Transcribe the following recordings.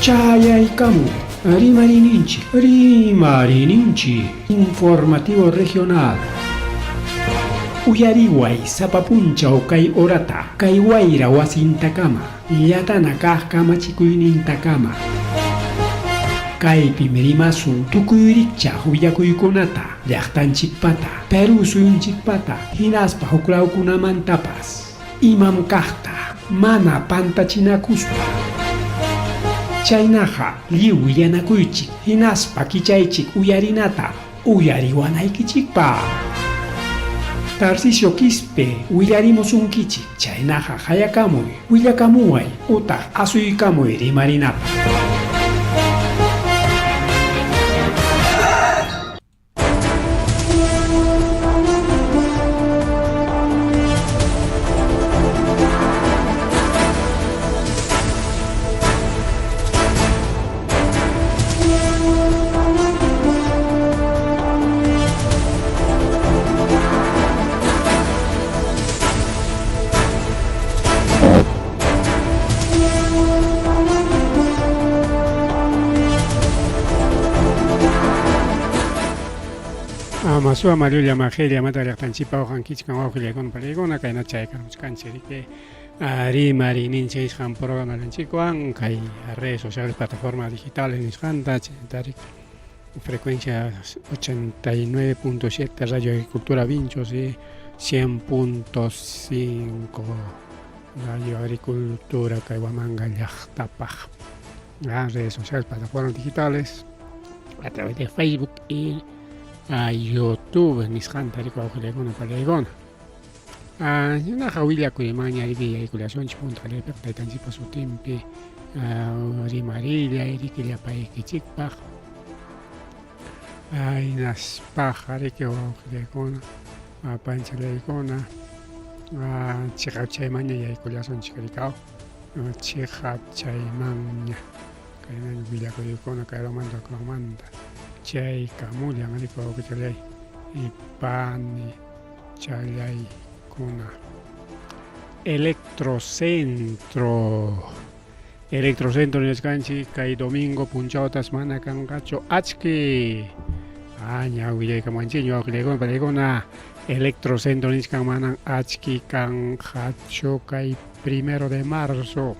Chayaykamu, Rimarininchi, informativo regional. Uyariway sapapunchaw kay orata, kay wayra wasintakama, llatana kaq kamachikuynintakama. Kaypi mirimasun tukuyrikcha willakuykunata, llaqtanchikpata, Peru suyunchikpata, hinaspa huklawkunamantapas, imam kaqta, mana pantachinakuspa. Chaynaqa lliw willanakuychik, hinaspa kichaychik uyarinata, uyariwanaykichikpa. Tarcisio Quispe, willarimusunkichik, chaynaqa hayakamuy, willakamuway, utaq asuykamuy rimarinapa. Masua Malulia Magelia Matalactanchipa Hankichkan Ojilecon Palegona, Kaina Chaikan, Cancherique, Rimarininchis Han Programa Lanchiquan, Kai, redes sociales, plataformas digitales, Nishanta, Tarik, frecuencia 89.7, Radio Agricultura Vinchos y 100.5, Radio Agricultura Kaiwamanga Yachtapaj. Redes sociales, plataformas digitales, a través de Facebook y a YouTube, Nishanta, Rico Ojilecona Palegona. Una jauilla cuimaña y vehiculación chipunta le pertenecipa su timpi, rimarilla y riquilia paequichicpaj. Hay unas pájaras que ojilecona, pancha leicona, chica chaimaña y vehiculación chicaricao, chica chaimaña, que en el villa cuilicona que lo manda con manda. Chay kamulia marico que chalay y pani chalay kuna electrocentro niskanchi kay domingo punchautas mana kangacho achki aña huye kamanchiño aklegon palegona electrocentro niskan manan achki kangacho kay 1 de marzo.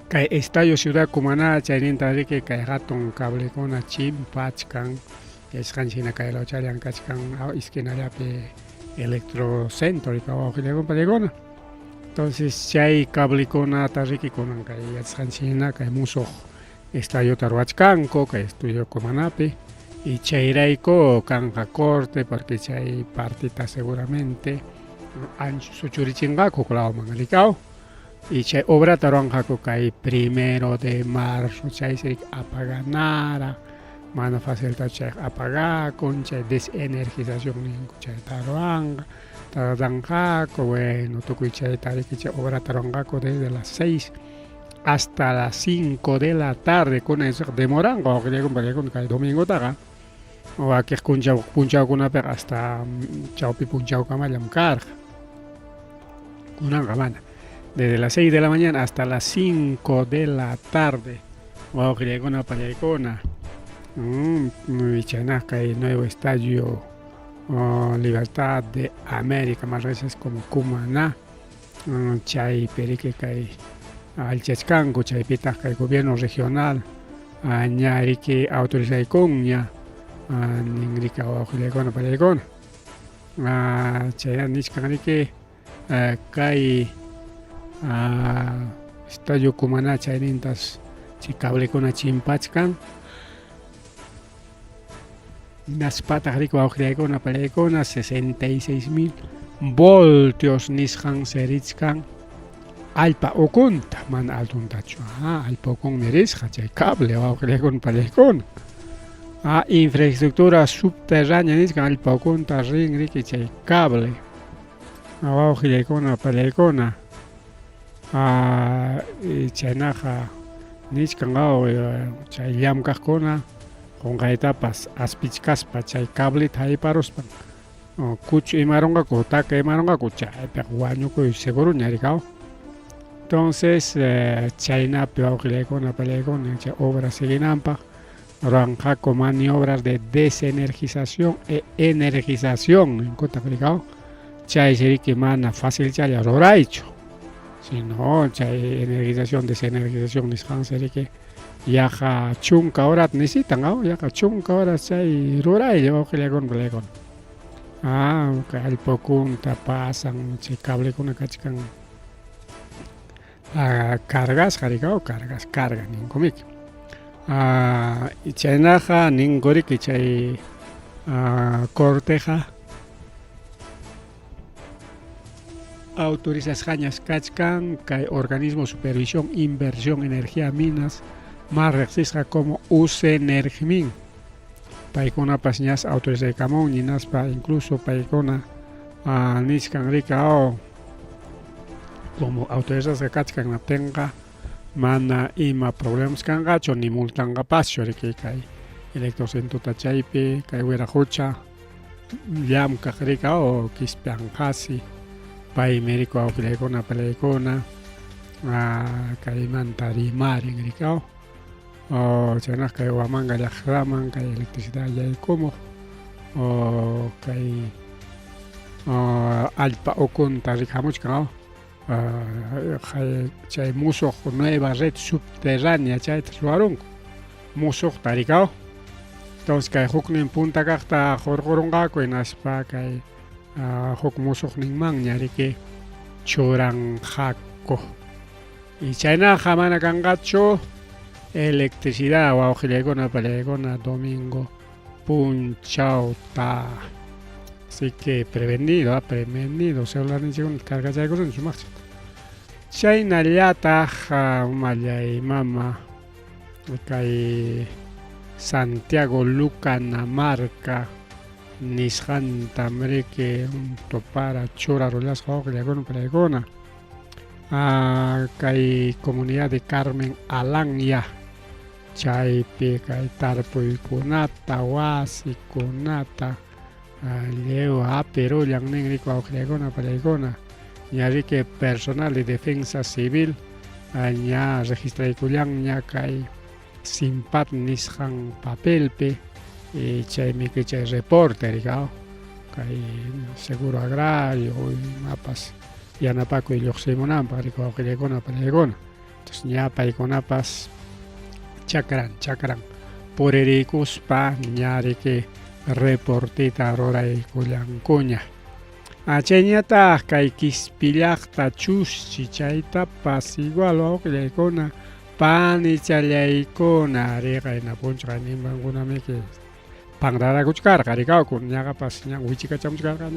Kay Estadio Ciudad Cumaná, Chayninta Rique, Kay Hatton Cable con a Chimpachkan, Escanchina Kay Locharian Kachkan, Isquinariape Electrocentro y Cabajo Palegona. Entonces, Chay Cable con a Tariki con Kay Escanchina, Kay Muso, Estadio Taruachcanco, Kay Estudio Cumanape, y Chayreiko, Canja Corte, porque Chay partita seguramente, Ancho Suchurichingaco, Clavo Mangalicao. Y chay obra taronjaco kay 1 de marzo chay se apaganara mana facilita chay apagar con chay desenergización chay taronja taranjaco bueno tukuy chay tariki chay obra taronjaco desde las 6 hasta las 5 de la tarde con eso demoran o que con kay domingo taga o aquí punchao kuna per hasta chaupi punchao kamalam carga una gamana desde las 6 de la mañana hasta las 5 de la tarde. Wow, Griegona Palegona. Vichanasca, el nuevo estadio Libertad de América, más veces como Cumaná. Chay Perique, al Chescanco, Chay Pitasca, el gobierno regional. Añarique autorizada y coña. Ningrica, Griegona Palegona. Chay Niscanique, Cay. Estadio Cumaná Chaynintas Chicable con a Chimpachkan unas patas rico con palegona 66.000 voltios Nishan Serichkan Alpa Okunta man altuntacho Alpa Okun Merisja Chay cable con palegona infraestructura subterránea Nishan Alpa Okunta ring Riki Chay cable con palegona Chaynaja Nishkangao Chayam Kakona con etapas aspichkaspa chay cable taiparospan kuch imaronga ko taka imaronga ko chay peruano ko seguro ñarikao Entonces, China peor obras seguinampa, ranjaco maniobras de desenergización e energización, en cuenta aplicado, chay sería que mana fácil chay roraicho, si no, chay energización, desenergización, nishan sería que yaja chunca horas necesitan, yaja chunca horas chay rorai, yo que le con pelecon. Al pocunta pasan, chay cable con una cachican. Cargas, carga, ninguém. Y Chinaja, ningori que chay corteja. Autorizas jañas cachcan, que organismo supervisión, inversión, energía, minas, más exija como Usenergmin. Paicona pasñas autoriza camón, ni naspa, incluso paicona niscan rica como autorizas que cachcan na tenga mana ima problemas kangacho ni multanga pasio que kai electrocentro tachaipe kai wera hocha yam kakrika o kispian hasi pai merico au pelecona kai mantari mari ngrikao o chana kai wamanga ya raman kai electricidad ya como o kai alpa okun tarikamuch kao chay musuq nueva red subterránea chay suarunku musuq tarikao entonces kay huknin punta kaqta jorqorunqaku hinaspa kay huk musuqninman ñariki churanqaku y chaynaqa mana kanqachu electricidad wawqillaykuna palaykuna domingo punchawta así que prevenido celular ninchikuna kargachaykusun sumaqchik chaynallataq mallay mama kay Santiago Lucanamarca nisqanta mriki topara chura rulasqa wawqillaykuna palaykuna kay comunidad de Carmen Alanya chaypi kay tarpuykunata wasikunata leo Perú llangningriko wawqillaykuna palaykuna ñariki personal de defensa civil ña registraykullan ña kay simpat nisqan papelpi chaymi chay reporter kay seguro agrario imapas yanapakuy lluqsimunanpaq riki wawqillaykuna palaykuna entonces ña paykunapas chakran puririkuspa ñariki reportita ruraykullankuña chayñataq kay kispillaqta chuschi chaytapas igual wawqillaykuna panichalyaykuna riqaynapunchaq nimbankunamiki panrarakuchkarqa rikawku ñaqapas ña wichikachamuchkarqa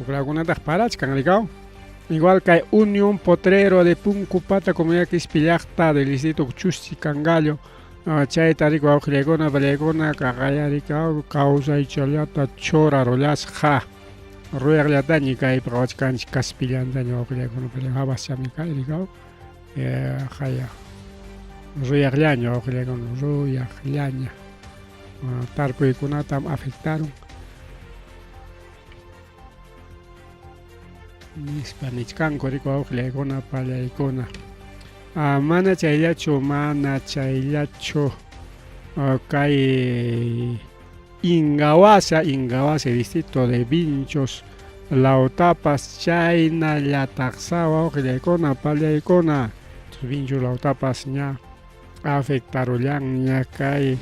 uklakunataq parachkan rikaw igual kay Unión Potrero de Puncupata comunidad kispillaqta del distrito Chuschi Cangallo chayta riku wawqillaykuna palaykuna kaqaya rikaw kawsaychallata chura rulasqa ruyaqllatañi kaypi wachkanchik kaspillantañi wawqillaykuna palaykuna habaschami kay rikaw haya ruyaqllaña wawqillaykuna ruyaqllaña tarpuykunatam afectaron nispa nichkanku riku wawqillaykuna pallaykuna mana chayllachu kay Ingawasa distrito de Vinchos lautapas chaynallataqsa wawqillaykuna pallaykuna Vinchos lautapas ña afectarullan ña kay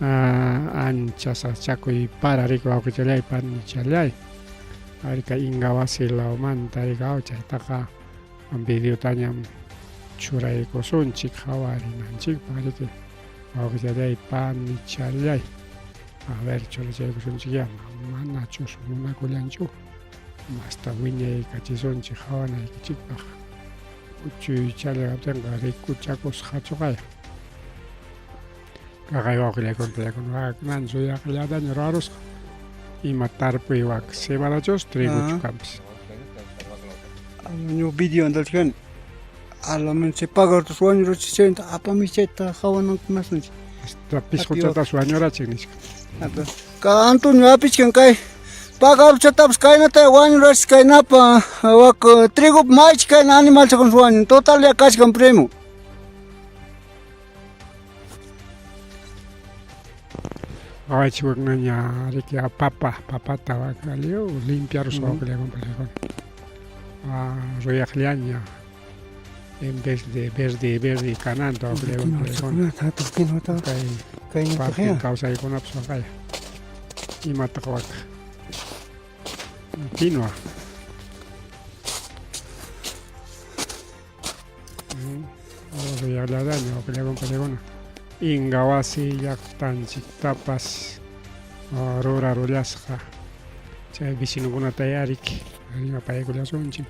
ancha sachakuy para riku wawqichallay panichallay ari kay Ingawasi laumanta rikaw chaytaqa videotañam churaykusunchik hawarinanchikpaq riki wawqichallay panichallay a ver churachaykusunchik manachus munakullanchu hasta wiñay kachisunchik hawanaykichikpaq uchuy challay kaptinqa rikuchakusqachu kay kaqay wawqillaykuna palaykuna man suyaqllataña rurarusqa ima tarpuy wak cebadachus triguchu kanpis ñu video andalchkan alamanche pagartus wañuruchichenta apamicheta hawanankunasunchik hasta pisquchata suañorachik nishka ka Antonio apichkan kay Pagapchatapas kaynata wañurash kaynapa wak trigo maych kayna animal chakun suwañi total ya kachkan primo. Ay, chihuahua naña, riki a papata vaca, limpiar los ojos, le hago pelejón. Royajliaña, en vez de verde canando, le hago pelejón. Parte causa y con absorber. Y mata vaca. Quinoa. Royajliaña, le hago pelejón. Ingawasi yaktanchik tapas rora rolasqa chay vecinukunata yarik riqa paykullasunchik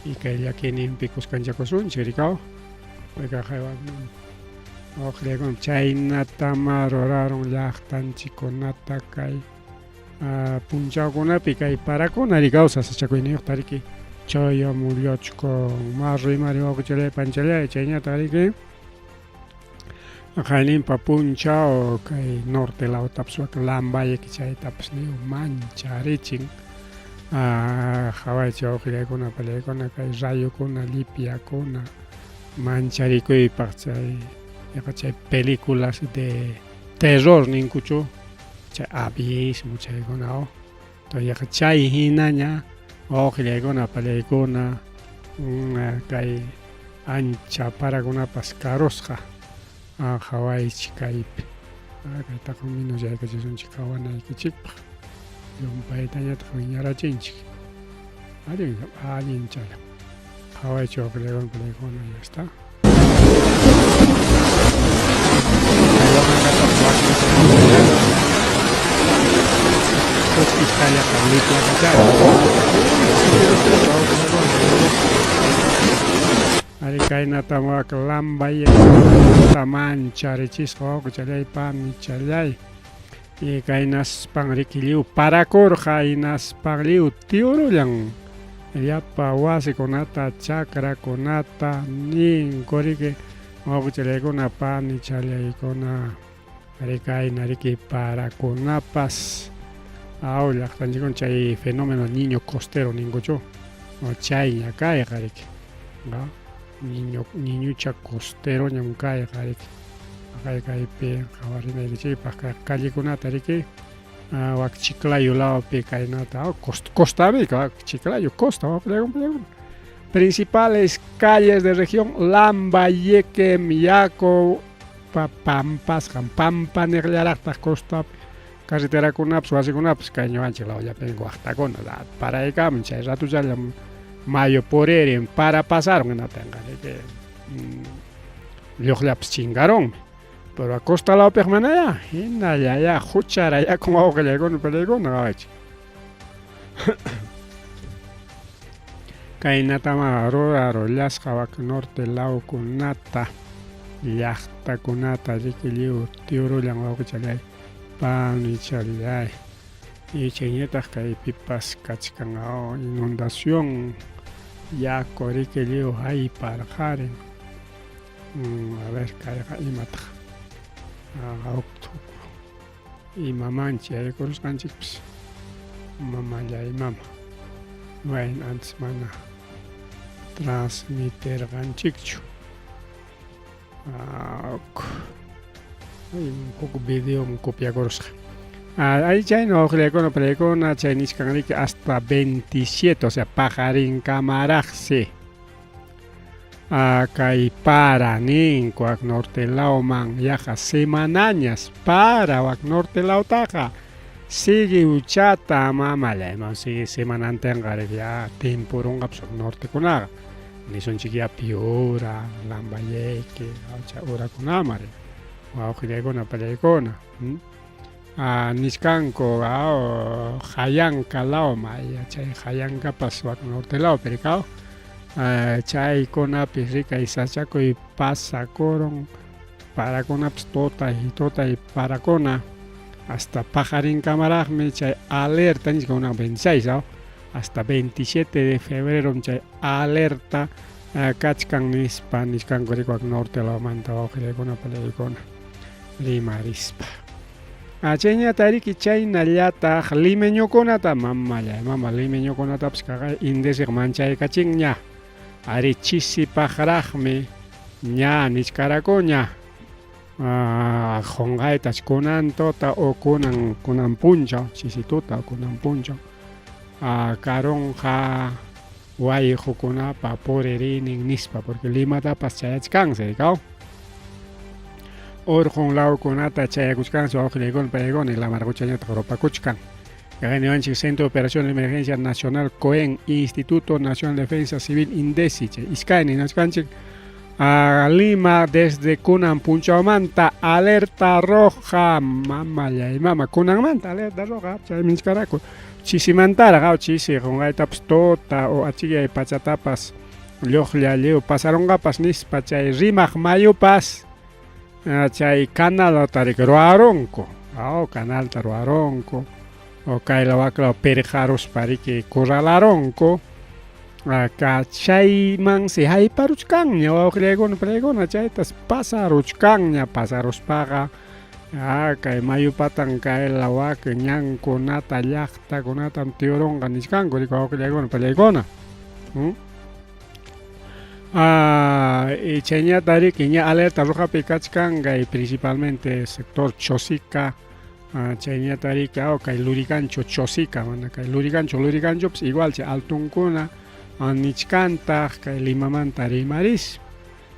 y kay llakininpi kuskanchakusunchik rikaw wayqa wawqiykuna chaynatama ruraron llaqtanchikkunata kay punchawkunapi kay parakuna rikawsa sachakuyniyuqta riki chaya mullachkun marri wawqichalay panchalay chayñata riki Jainimpa punchao kay norte lautapas wak lambaye chaytapas niw mancharichin hawaycha wawqiykuna palaykuna kay rayukuna lipiakuna mancharikuypaq chay películas de terror ninkuchu chay abismo chaykuna to chay hinaña wawqiykuna palaykuna kay ancha parakunapas karusqa Hawaii kaypi kaytaqa minus yaykachisунchik hawanaykichikpaq llumpaytañataq wiñarachinchik allin chala Hawaiichi wawqiykuna palaykuna ya está Ari kainata wak lambaye tamancharichis wawqichalay pamichalay y kainas pangrikiliw parakurqa hinaspanliw tiurullan llapa wasikunata chakrakunata ninkuriki wawqichalaykuna panichalaykuna ari kayna riki parakunapas llaqtanchikuna chay fenómeno niño costero ninkuchu chayña kayqa riki niñucha costero ñam kayqa riki kaypi qawarinaykichikpaq callekunata riki wak Chiclayo lawapi kaynata costapi Chiclayo costa principales calles de región Lambayeque, Miyako, Pampas, Pampa neqllaraqtaq costapi carreterakunapas wasikunapas kay ñuqanchik lawllapi waqtakuna paraykaamun chay ratuchallam mayo poreren para pasaron hinatanqa lluqllapas chingaronmi pero a costa lawpiq manaya hinalla hucharaya con wawqillaykuna palaykuna qawaychik kaynatama rurarullasqa wak norte lawkunata llaqtakunata rikilliw tiurullan wawqichalay panichalay y chayñataq kaypipas kachkan inundación yaku rikilliw hayparqarin a ver kayqa imataq imamanchik yaykurusqanchikpis mamallaymama wayn antes mana transmiterqanchikchu un poco video copiakurusqa ahí chayna wawqillaykuna palaykuna chay nishkanriki hasta 27 o sea pajarinkamaraqsi kay para ninku wak norte lawman yaqa semanañas para wak norte lawtaqa sigue uchata mamallayman sigue semanantinqa ya temporunqapas wak nortekunaqa nisunchik ya Piura, Lambayeque, urakunama wawqillaykuna palaykuna nishkanku Hayanka lawma chay Hayankapas wak norte lawpi rikaw chaykunapis rikay sachakuy pasakurun parakunapas totay parakuna hasta pajarinkamaraqmi chay alerta nishkakunaqa 26 hasta 27 de febrero chay alerta kachkan nishkanku rika wak norte lawmanta wawqillaykuna palaykuna rimarispa Achayñatariki chaynallataq limeñukunata mama limeñukunatapas kaqay indesiq manchaykachinña ari chisipaqraqmi ña nichkarakuña qonqaytash kunan tuta o kunan punchaw chisituta o kunan punchaw karunqa wayukunapa puririnin nispa porque Limatapas chayachkansi kaw urqunlawkunata chayakuchkansi wawqillaykunapa paykunqa Lamarquchañataq rupakuchkan Niwanchik Centro de Operación de Emergencia Nacional COEN Instituto Nacional de Defensa Civil INDECI iskayni nachkanchik Lima desde Kunan Punchawmanta alerta roja mama Kunanmanta alerta roja chaymi nichkaraku chisimantara chisi qunqaytapas tuta o achikay pachatapas lluqlla lliw pasaronqapas nispa chay rimaq mayupas chay canalta ruwarunku canalta ruwarunku o kayla waklaw periqaruspariki kuralaronku chaymansi hayparuchkanña wawqillaykuna chaytas pasaruspaqa kay mayupatan kayla waki ñankunata llaqtakunatan tiyurunqa niskanku rika wawqillaykuna pallaykuna y chayñatariki ña alerta rojapi kachkankay principalmente sector Chosica chayñatariki kay Lurigancho Chosica mana kay Lurigancho pues igual chay altunkuna nichkantaq kay Limamanta rimaris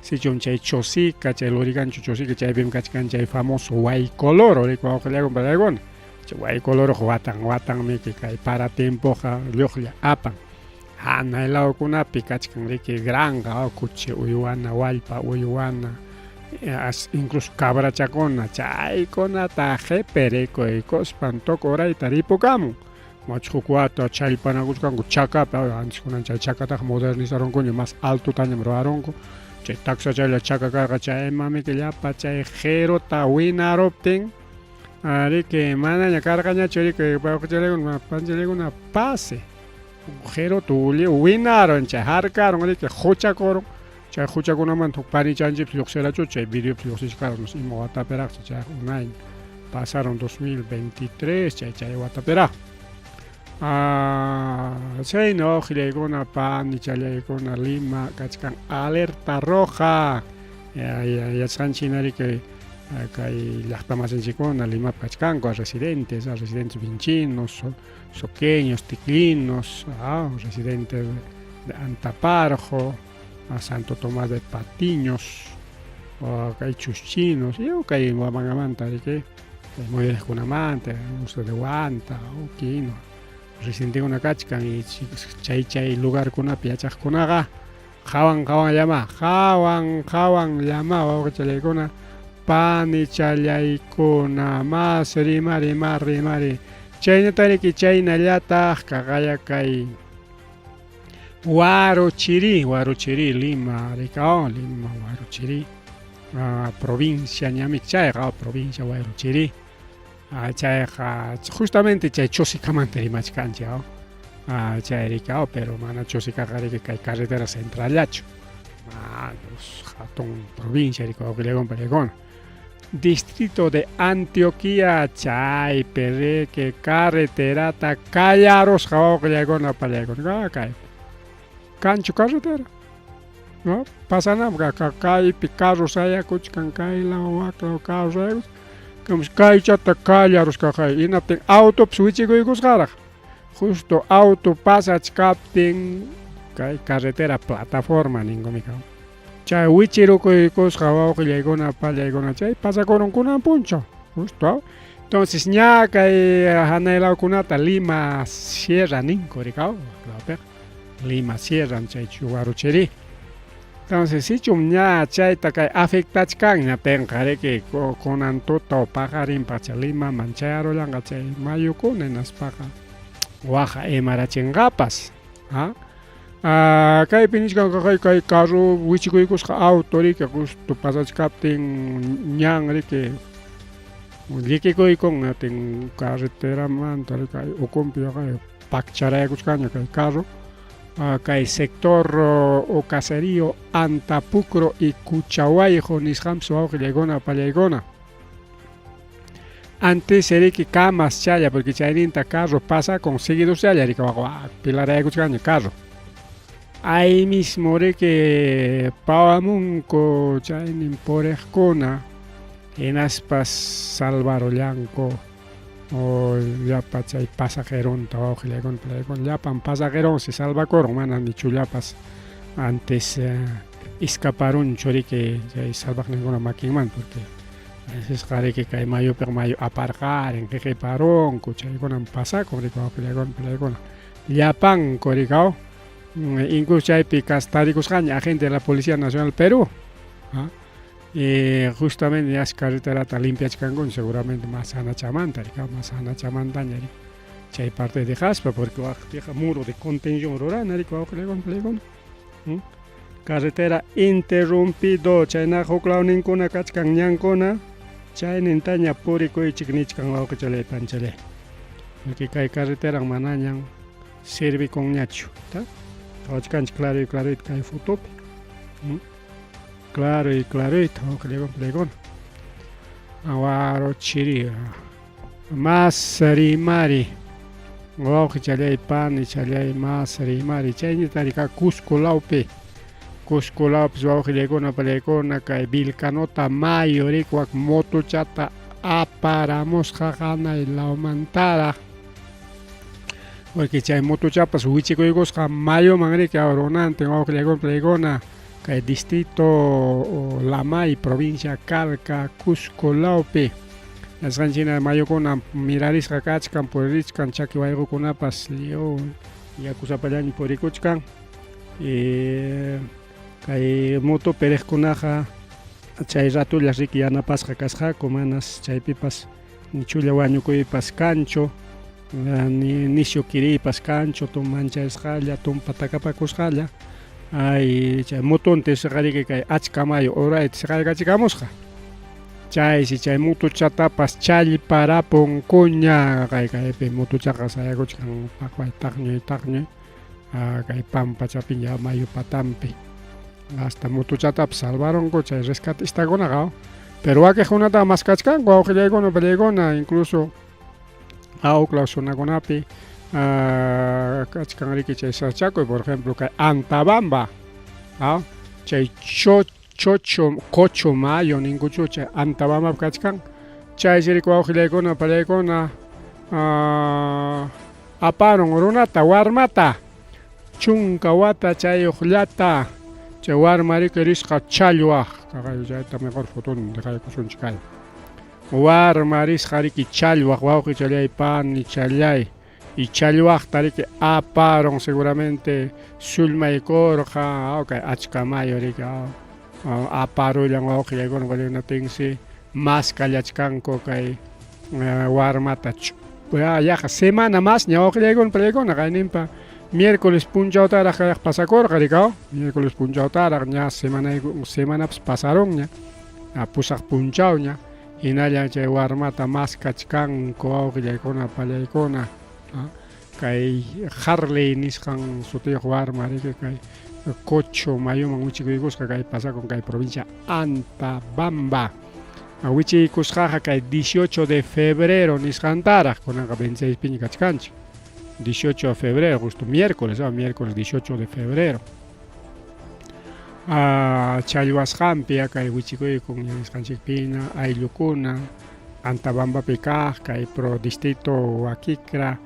sichum chay Chosica chay Lurigancho Chosica chaypim kachkan chay famoso Waycoloro rika wawqillaykuna pallaykuna chay Waycoloro watanmi kay para tempoqa lluqlla apan hanaylakunapi kachkan riki granja kuchi uywana wallpa uywana incluso cabrachakuna chaykunata qhipiririkuykuspan tukurayta ripukamun machqukuata challpanakuchkanku chakapi antes kunan chay chakataqa modernizaronkuña más altotañam ruwarunku chay taksha chaylla chaka karqa chaymamiki llapa chay qhiruta winaruptin riki manaña karqañachu riki panchallaykuna pase qhiruta winaron chay harkaron riki huchakurun chay huchakunamanta panichanchipis lluqsirachu chay videopis lluqsishkarqanos ima watapiraqchu chay un año pasaron 2023 chay watapiraq chayna wawqillaykuna panichalllaykuna Lima kachkan alerta roja yachqanchiknariki kay llaqtamasinchikkuna Limapi kachkanku residentes vinchinos soqueños, ticlinos, residentes de Antaparjo, Santo Tomás de Patiños, kay Chuschinos, y kay Huamangamanta, kay Moyeles Kunamanta, Uso de Huanta, Quino, residente una kachkan y chay lugar kunapi yachaqkunaqa hawan llama wawqichallaykuna panichallaykuna mas rimari chaynatariki chaynallataq kaqaya kay Huarochirí Lima rika Lima Huarochirí provincia ñamik chayqa provincia Huarochirí chayqa justamente chay Chosikamanta rimachkanchik chay rika pero mana Chosicaqa riki kay carretera centrallachu hatun provincia rika wawqillaykuna pallaykuna Distrito de Antioquia chaypi riki carreterata kallarusqa wawqillaykuna pallaykuna kay kanchu carretera no pasanapqa kaypi carros ayakuchkan kaylaw waklaw carros ayakuchkan kaychata kallarusqa hinaptin autopis wichikuykusqaraq justo auto pasachkaptin kay carretera plataforma ninkumika chay wichirukuykusqa wawqillaykuna pallaykuna chay pasakurunkunan punchaw justo entonces ña kay hanaylawkunata Lima Sierra ninku rikaw waklawpiqa Lima Sierra chay Huarochirí entonces sichum ña chayta kay afectachkanña tenqa riki kunan tuta o paqarinpa chay Lima mancharullanqa chay mayukuna hinaspaqa waqa imarachinqapas kaypi nishkanqa kay carro wichikuykusqa auto riki justo pasachkaptin ñan riki llikikuykun ñatin carreteramanta riki ukunpi pakcharayakuchkanña kay carro kay sector o caserío Antapucro y Cuchawayjo nisqanpis wawqillaykuna pallaykuna antes era que camas chaya porque chayninta carro pasa con seguidos chaya rica pilar ay kuchkaña carro ahí mismo re que pawamunko chaynin porejkuna hinaspas Salvador Llanco o llapa chay pasajeronta wawqillaykuna llapan pasajeron se salvacoron mana nichullapas antes escaparonchu riki chay salvaqninkuna makinman porque a veces qariki kay mayupik mayu aparqarin qiqiparonku chaykunan pasakun riki wawqillaykuna llapanku rikaw incluso chaypi tarikusqaña agente de la Policía Nacional Perú y justamente ya carreterata limpiachkangun seguramente más anachamanta más anachamantaña chay parte de jaspa porque deja muro de contención rural carretera interrumpido chayna huklawninkuna kachkan ñankuna chaynintaña purikuychik nichkan wawqichale panchale porque kay carretera manañan servikunñachu ta kawachkanchik claro y clarito kay fotopi claro y clarito wawqillaykuna awaro chiri mas rimari wawqichalay pani chalay mas rimari chaynita rika Cuscolawpi wawqillaykuna palaykuna kay Vilcanota Mayo rikwak motochata aparamusqa hanay lawmantaraq porque chay motochapas wichikuykusqa Mayoman riki awrunantin wawqillaykuna palaykuna kay distrito Lamay provincia Calca Cuscolawpi asqanchina mayukuna mirarisqa kachkan puririsqan chaki wayqukunapas León yakusapallaña purikuchkan kay moto pereqkunaqa chay ratullas riki yanapasqa kasqaku manas chaypipas nichulla wañukuypas kanchu nisyu kiripas kanchu mancharisqalla tumpa takapakusqalla ay chay motontes riki kay achka mayo horayta qallqachikamusqa chaysi chay motochatapas challparapunkuña kaypi motochaqa sayakuchkan paqay taqñuy kay pampa chapiña mayo patampi hasta motochatapas salvaronku chay rescatistakuna pero wakiqkunata maskachkanku wawqillaykuna palaykuna incluso Aucla zonakunapi kachkan riki chay Sachakuy por ejemplo kay Antabamba chay Cocho Mayo ninkuchu chay Antabamba kachkan chaysi riki wawqillaykuna palaykuna aparon runata warmata chunka wata chayuqllata chay warma riki risqa challwaq chayta mejor foton dejaykusunchik kay warma risqa riki challwaq wawqichalay pani challay y challwaqta riki aparon seguramente sulmaykurqa kay achka mayo riki aparullan wawqillaykuna palaykuna maskallachkanku kay warmata yaqa semana más ña wawqillaykuna palaykuna kayninpa miércoles punchawtaraq kayaq pasakurqa rikaw miércoles punchawtaraq ña semanapas pasaron ña pusaq punchaw ña hinallan chay warmata maskachkanku wawqillaykuna palaykuna kay Harley nisqan sutiyuq warma riki kay Cocho Mayuman wichikuykusqa kay pasakun kay provincia Antabamba wichiykusqaqa kay 18 de febrero nisqantaraq kunanqa 26 piña kachkanchik 18 de febrero justo miércoles 18 de febrero challwasqanpi kay wichikuykun nisqanchikpina ayllukuna Antabambapi kaq kay pro distrito Huaquicra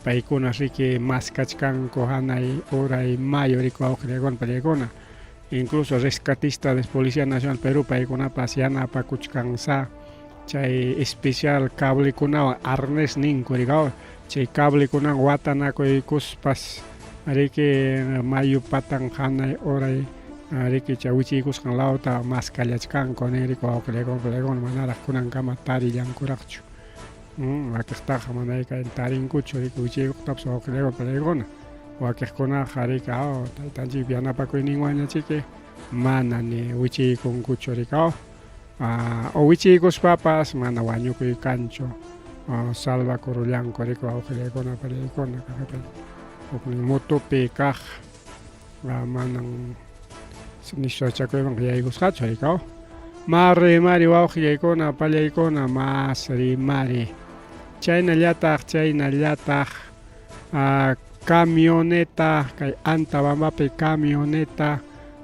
paykuna riki maskachkanku hanay horay mayo riki wawqillaykuna palaykuna incluso rescatista de Policía Nacional Perú paykunapas yanapakuchkansa chay especial cablekunawan arnés ninku rikaw chay cablekunawan watanakuykuspas riki mayu patan hanay horay riki chay wichiykusqan lawta maskallachkanku nin riki wawqillaykuna palaykuna manaraq kunankama tarillankuraqchu wakiqtaqa mana kay tarinkuchu riki wichiykuqtapas wawqillaykuna palaykuna wakiqkunaqa riki taytanchik yanapakuyninwanñachiki mana ni wichiykunkuchu rikaw o wichiykuspapas mana wañukuykanchu salvakurullanku riki wawqillaykuna palaykuna motopi kaq manan nishu chakuyman yaykusqachu rikaw Mas rimari wawqillaykuna pallaykuna mas rimari. Chaynallataq camioneta kay Antabambapi camioneta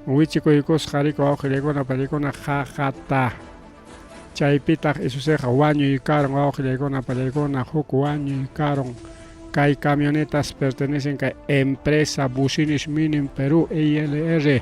wichikuykusqa riku wawqillaykuna pallaykuna qaqata. Chaypitaq isuseqa wañuykaron wawqillaykuna pallaykuna huk wañuykaron. Kay camionetas pertenecen kay empresa Business Mining Perú ILR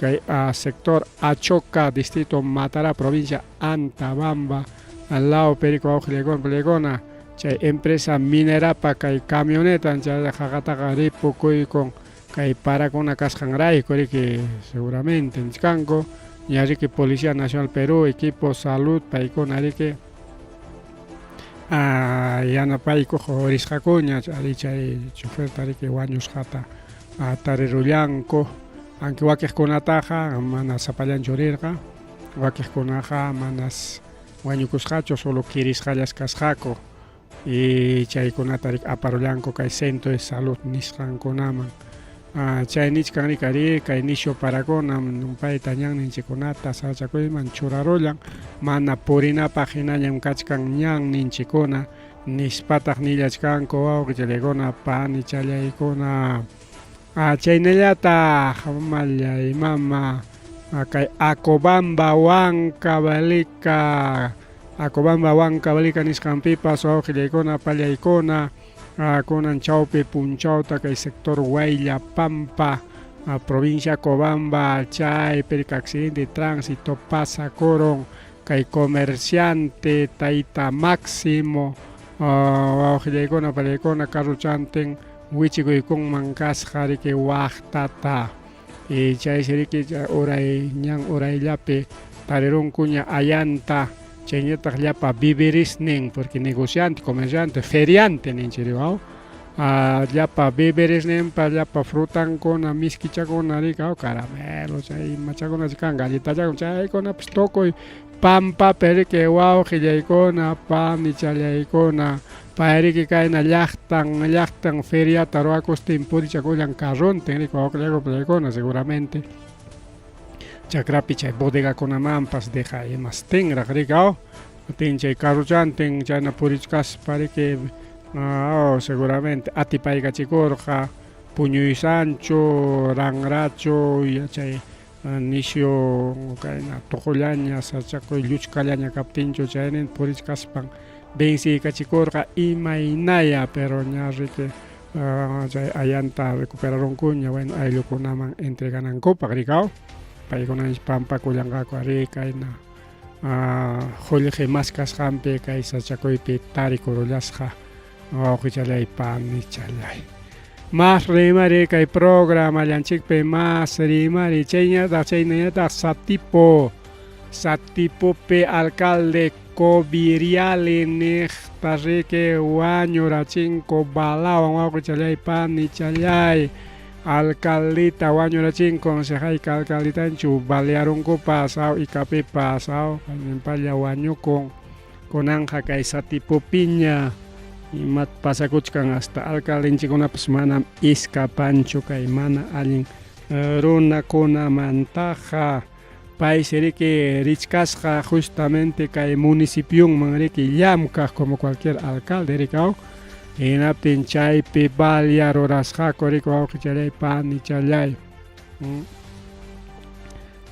kay sector Achoca, distrito Matará, provincia Antabamba, al lado Perico wawqillaykuna pallaykuna chay empresa Minerapa kay camioneta chay qaqataqa ripukuykun kay parakuna kasqanrayku riki seguramente nisqanku ña riki Policía Nacional Perú equipo salud paykuna riki yanapaykuq risqakuña ari chay choferta riki wañusqata tarirullanku aunque wakiqkunataqa mana sapallanchu rirqa wakiqkunaqa manas wañukusqachu solo kirisqallas kasqaku y chaykunata aparullanku kay centro de salud nisqankunaman chay nichkan rikari kay nishu parakuna payta ñan ninchikunata sachakuyman churarullan mana purinapaq hinañam kachkan ñan ninchikuna nispataq nillachkanku wawqillaykuna pani challaykuna chaynallataq mallay mama kay Acobamba Huancabalika nisqanpipas wawqillaykuna pallaykuna kunan chawpi punchawta kay sector Huayllapampa provincia Cobamba chaypi accidente de tránsito pasakuron kay comerciante Tayta Máximo wawqillaykuna pallaykuna carruchantin wichikuykunman kasqa riki waqtata y chaysi riki ñan urayllapi tarirunkuña ayanta chaynataq llapa viverisnin porque negociante, comerciante, feriante ninchiriwaw llapa viverisninpa llapa frutankuna miskichakuna rika caramelo chay machakuna kan galletachakum chaykunapas tukuy pampapi riki wawqillaykuna pani challaykuna payriki kayna llaqtan feriata ruwakustin purichakullan carruntin riki wawqillaykuna seguramente chakrapi chay bodegakunamanpas deja imastinraq rika tin chay carruchantin chayna purichkaspa riki seguramente atipaykachikurqa puñuysanchu ranrachu chay nisyu kayna tuqullaña sachakuy lluchkallaña kaptinchu chaynin purichkaspan venciykachikurqa imaynaya pero ña riki chay ayanta recuperarunkuña bueno ayllukunaman entreganankupak rika paykuna pampakullanqaku ari kayna qullqi maskasqanpi kay sachakuypi tarikurullasqa wawqichallaypani challay mas rimari kay programallanchikpi mas rimari chaynallataq Satipopi alcalde Cobiriali niqta riki wañurachinku balawan wawqichallaypani challay alcaldita wañurachinku consejayka alcalditanchu balearunku pasaw ikapi pasaw palla wañukun kunanja kay Satipopiña imat pasakuchkan hasta alcaldinchikunapas manam iskapanchu kay mana allin runakunamantaqa paysi riki richkasqa justamente kay municipioman riki llamkaq como cualquier alcalde rikaw hinaptin chaypi balearurasqaku riki wawqichallaypani challay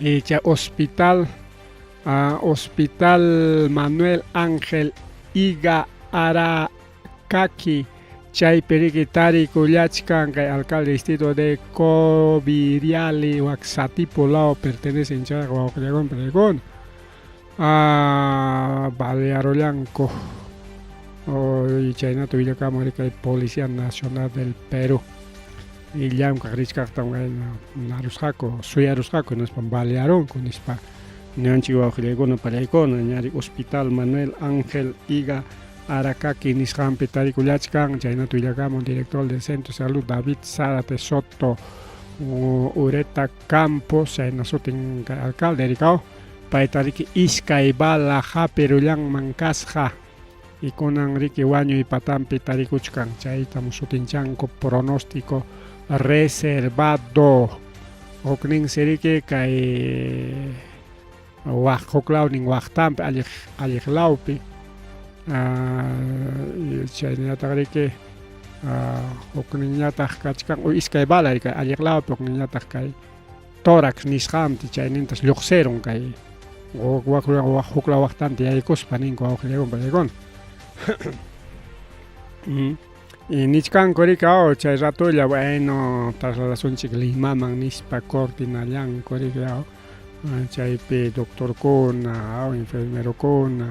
y chay hospital Manuel Ángel Iga Arakaki chaypi riki tarikullachkan kay alcalde distrito de Cobiriali wak Satipo lao pertenecen chay wawqillaykuna balearullanku y chaynata willakamun riki kay Policía Nacional del Perú y llamkaq richkaqta narusqaku suyarusqaku nispa balearunku nispa ñanchik wawqillaykuna pallaykuna ñari hospital Manuel Ángel Iga Arakaki nisqanpi tarikullachkan chaynata willakamun director del centro de salud David Zárate Soto Ureta Campos chayna sutin alcalde rikaw payta riki iskay bala hapirullanman kasqa y kunan riki wañuy patampi tarikuchkan chaytam sutinchanku pronóstico reservado hukninsi riki kay huklao nin waqtampi alliqlawpi chayñataq riki hukniñataq kachkan iskay bala kay alliqlawpi hukniñataq kay tórax nisqanpi chaynintas lluqsirun kay hukla waqtanpi yaykuspa ninku wawqillakunpa yaykuna y nichkanku rika chay ratulla bueno trasladasunchik Limaman nispa coordinallanku rika chaypi doctorkuna enfermerokuna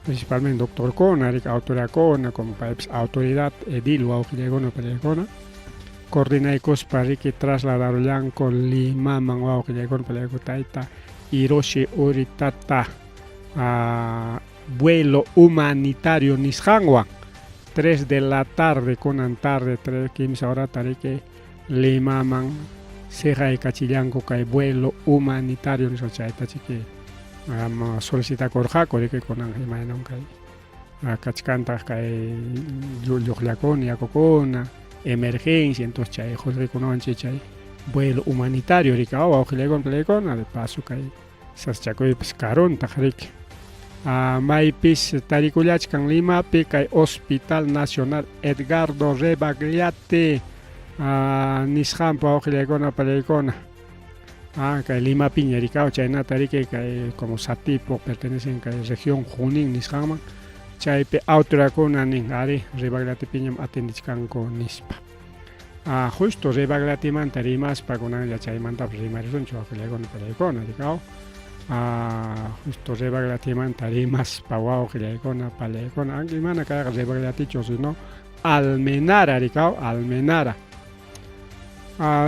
principalmente doctorkuna rika autoridadkuna como paypis autoridad edil wawqillaykuna yaykuna coordinaykuspa riki trasladarullanku Limaman wawqillaykuna tayta Hiroshi Uritata vuelo humanitario nisqanwan 3 de la tarde kunan tarde 15 horata riki Limaman siqaykachillanku kay vuelo humanitario nisqa chayta chiki solicitakurqaku riki kunan imaynon kay kachkantaq kay lluqllakuna yakukuna emergencia entonces chay rikunanchik chay vuelo humanitario rika wawqillaykuna de paso kay saschakuypis karuntaq riki maypis tarikullachkan Limapi kay Hospital Nacional Edgardo Rebagliati nisqanpi wawqillaykunapi yaykuna kay Limapiña rikaw chaynata riki kay como Satipo pertenecen kay región Junín nisqanman chaypi autoridadkuna nin ari Rebagliatipiñam atendichkanku nispa justo Rebagliatimanta rimaspa kunanlla chaymantapas rimarisunchu wawqillaykunapi yaykuna rikaw justo Rebagliatimanta rimaspa wawqillaykunapi yaykuna anki mana kayqa Rebagliatichu sino Almenara rikaw Almenara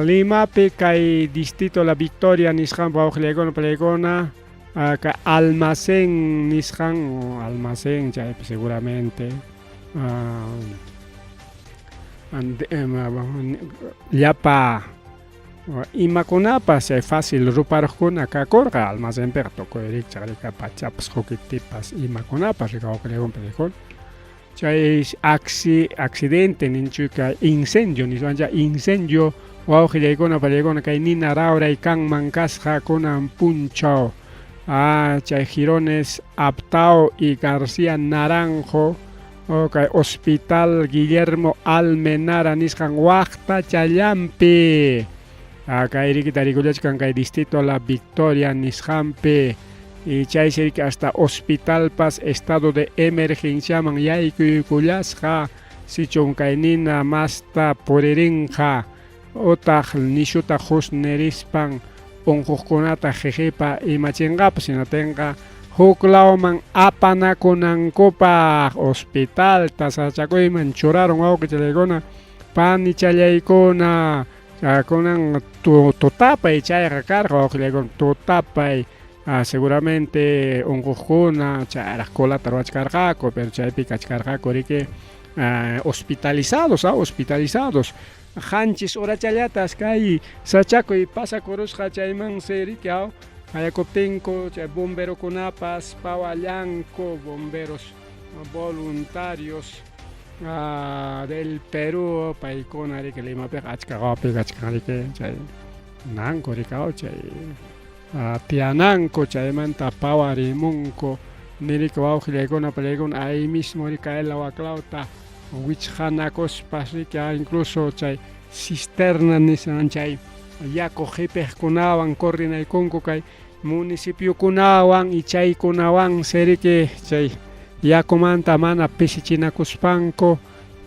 Limapi kay distrito La Victoria nisqanpi wawqillaykunapi yaykuna kay almacén nisqan almacén chaypi seguramente llapa imakunapas fácil ruparuqkuna kakurqa almacenpiqa tukuyrichaq rika pachapas hukitipas imakunapas rika wawqillaykunapi yaykuna chay accidente ninchu kay incendio nisqancha incendio wawqillaykunapi yaykuna kay Nina Rauray kanman kasqa kunan Punchaw chay Girones Aptao y García Naranjo kay Hospital Guillermo Almenara nisqan waqta challampi kay riki tarikullachkan kay distrito La Victoria nisqanpi y chaysi riki hasta hospitalpas estado de emergenciaman yaykuykullasqa sichun kay nina masta puririnqa utaq nishuta husnerispan unquqkunata jejepa imachinqapas hinatinqa huklawman apanakunankupaq hospitalta sachakuyman churaron wawqichallaykuna panichallaykuna kunan tutapay chayqa karqa wawqillaykuna tutapay seguramente unquqkuna chayraq colata ruwachkarqaku pero chaypi kachkarqaku riki hospitalizados qanchis urachallatas kay sachakuy pasakurusqa chaymansi riki hayakuptinku chay bomberokunapas pawallanku bomberos voluntarios del Perú paykuna riki Limapiqa achka wawpi kachkan riki chay nanku rikaw chay tiyananku chaymanta pawarimunku nirika wawqillaykunapi yaykuna ahí mismo rika Elahuaclauta wichqanakuspas riki incluso chay cisterna nisqan chay yaku qhipiqkunawan coordinaykunku kay municipiokunawan y chaykunawan seriki chay yakumanta mana pisichinakuspanku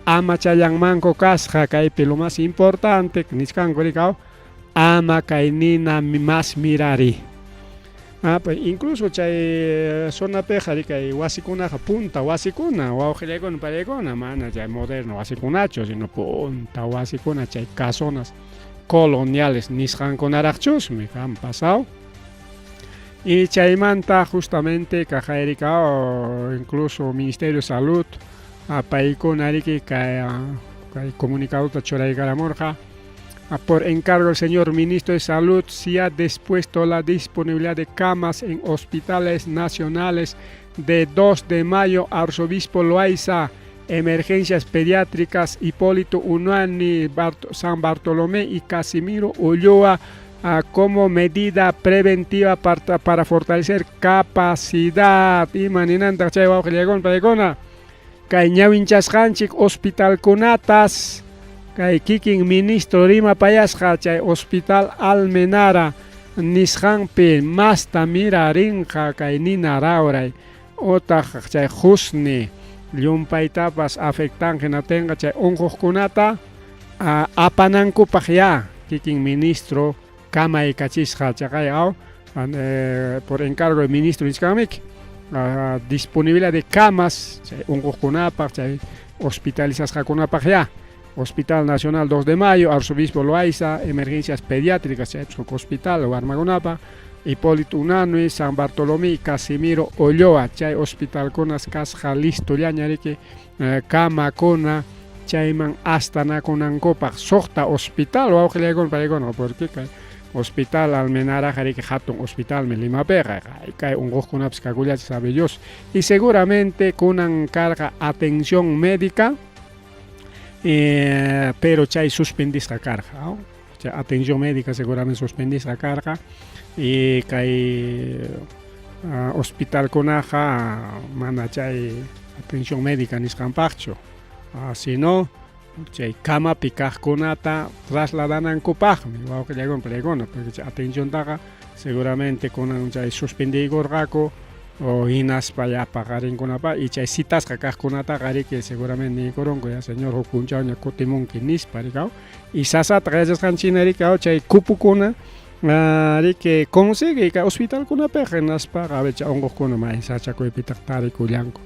ama chayanmanku kasqa kaypi lo más importante nisqanku rikaw ama kay nina más mirari incluso chay zonapiqa rikay wasikunaqa punta wasikuna wawqillaykuna pariykuna mana chay moderno wasikunachu sino punta wasikuna chay casonas coloniales nisqankunaraqchusmi han pasado y chaymanta justamente kajayrika incluso Ministerio de Salud paykuna riki kay comunicadota churaykaramurqa por encargo del señor Ministro de Salud se ha dispuesto la disponibilidad de camas en hospitales nacionales de 2 de mayo, Arzobispo Loaiza, Emergencias Pediátricas, Hipólito Unani, San Bartolomé y Casimiro Ulloa, como medida preventiva para fortalecer capacidad. Imaninanta chay wawqillaykunapa paykuna kay ñawinchasqanchik hospital kunatas kay kikin ministro rimapayasqa chay hospital Almenara nisqanpi masta mirarinqa kay nina rawray utaq chay husni llumpaytapas afectanqinatinqa chay unquqkunata apanankupaq ya kikin ministro kamaykachisqa chaqay por encargo del ministro nisqanmiki disponibilidad de camas chay unquqkunapaq chay hospitalizasqakunapaq ya Hospital Nacional 2 de Mayo, Arzobispo Loaiza, Emergencias Pediátricas, Hospital, Warmagunapa, Hipólito Unanue, San Bartolomé y Casimiro Olloa, Chay Hospital Conas Casja Listo, Yañarique, Cama Cona, Chayman Astana Conancopa, Sota Hospital, o Auxiliagon Paregono, porque Hospital Almenara, Jarique Hatton, Hospital Melima Perra, cae un Gojunaps Cagulias, sabe Dios, y seguramente con carga atención médica. Pero chay suspendis la carga, ¿no? Atención médica seguramente suspendis la carga y kay hospital conaja mana chay atención médica nisqanpaqchu si no chay cama pikaq kunata trasladanan kupaqmi wawqillaywan paykuna porque chay atención taqa seguramente kunan chay suspendikurqaku o hinaspa ya pagarinkunapa y chay citasqa kaqkunata qarique seguramente nikurunku ya señor hukunchawña kutimunki nispa rikaw y sasata qayachasqanchina rikaw chay kupukuna rike consigue kay hospitalkunapiqa hinaspaqa a ver chay unquqkuna may sachakuypitaq tarikullanku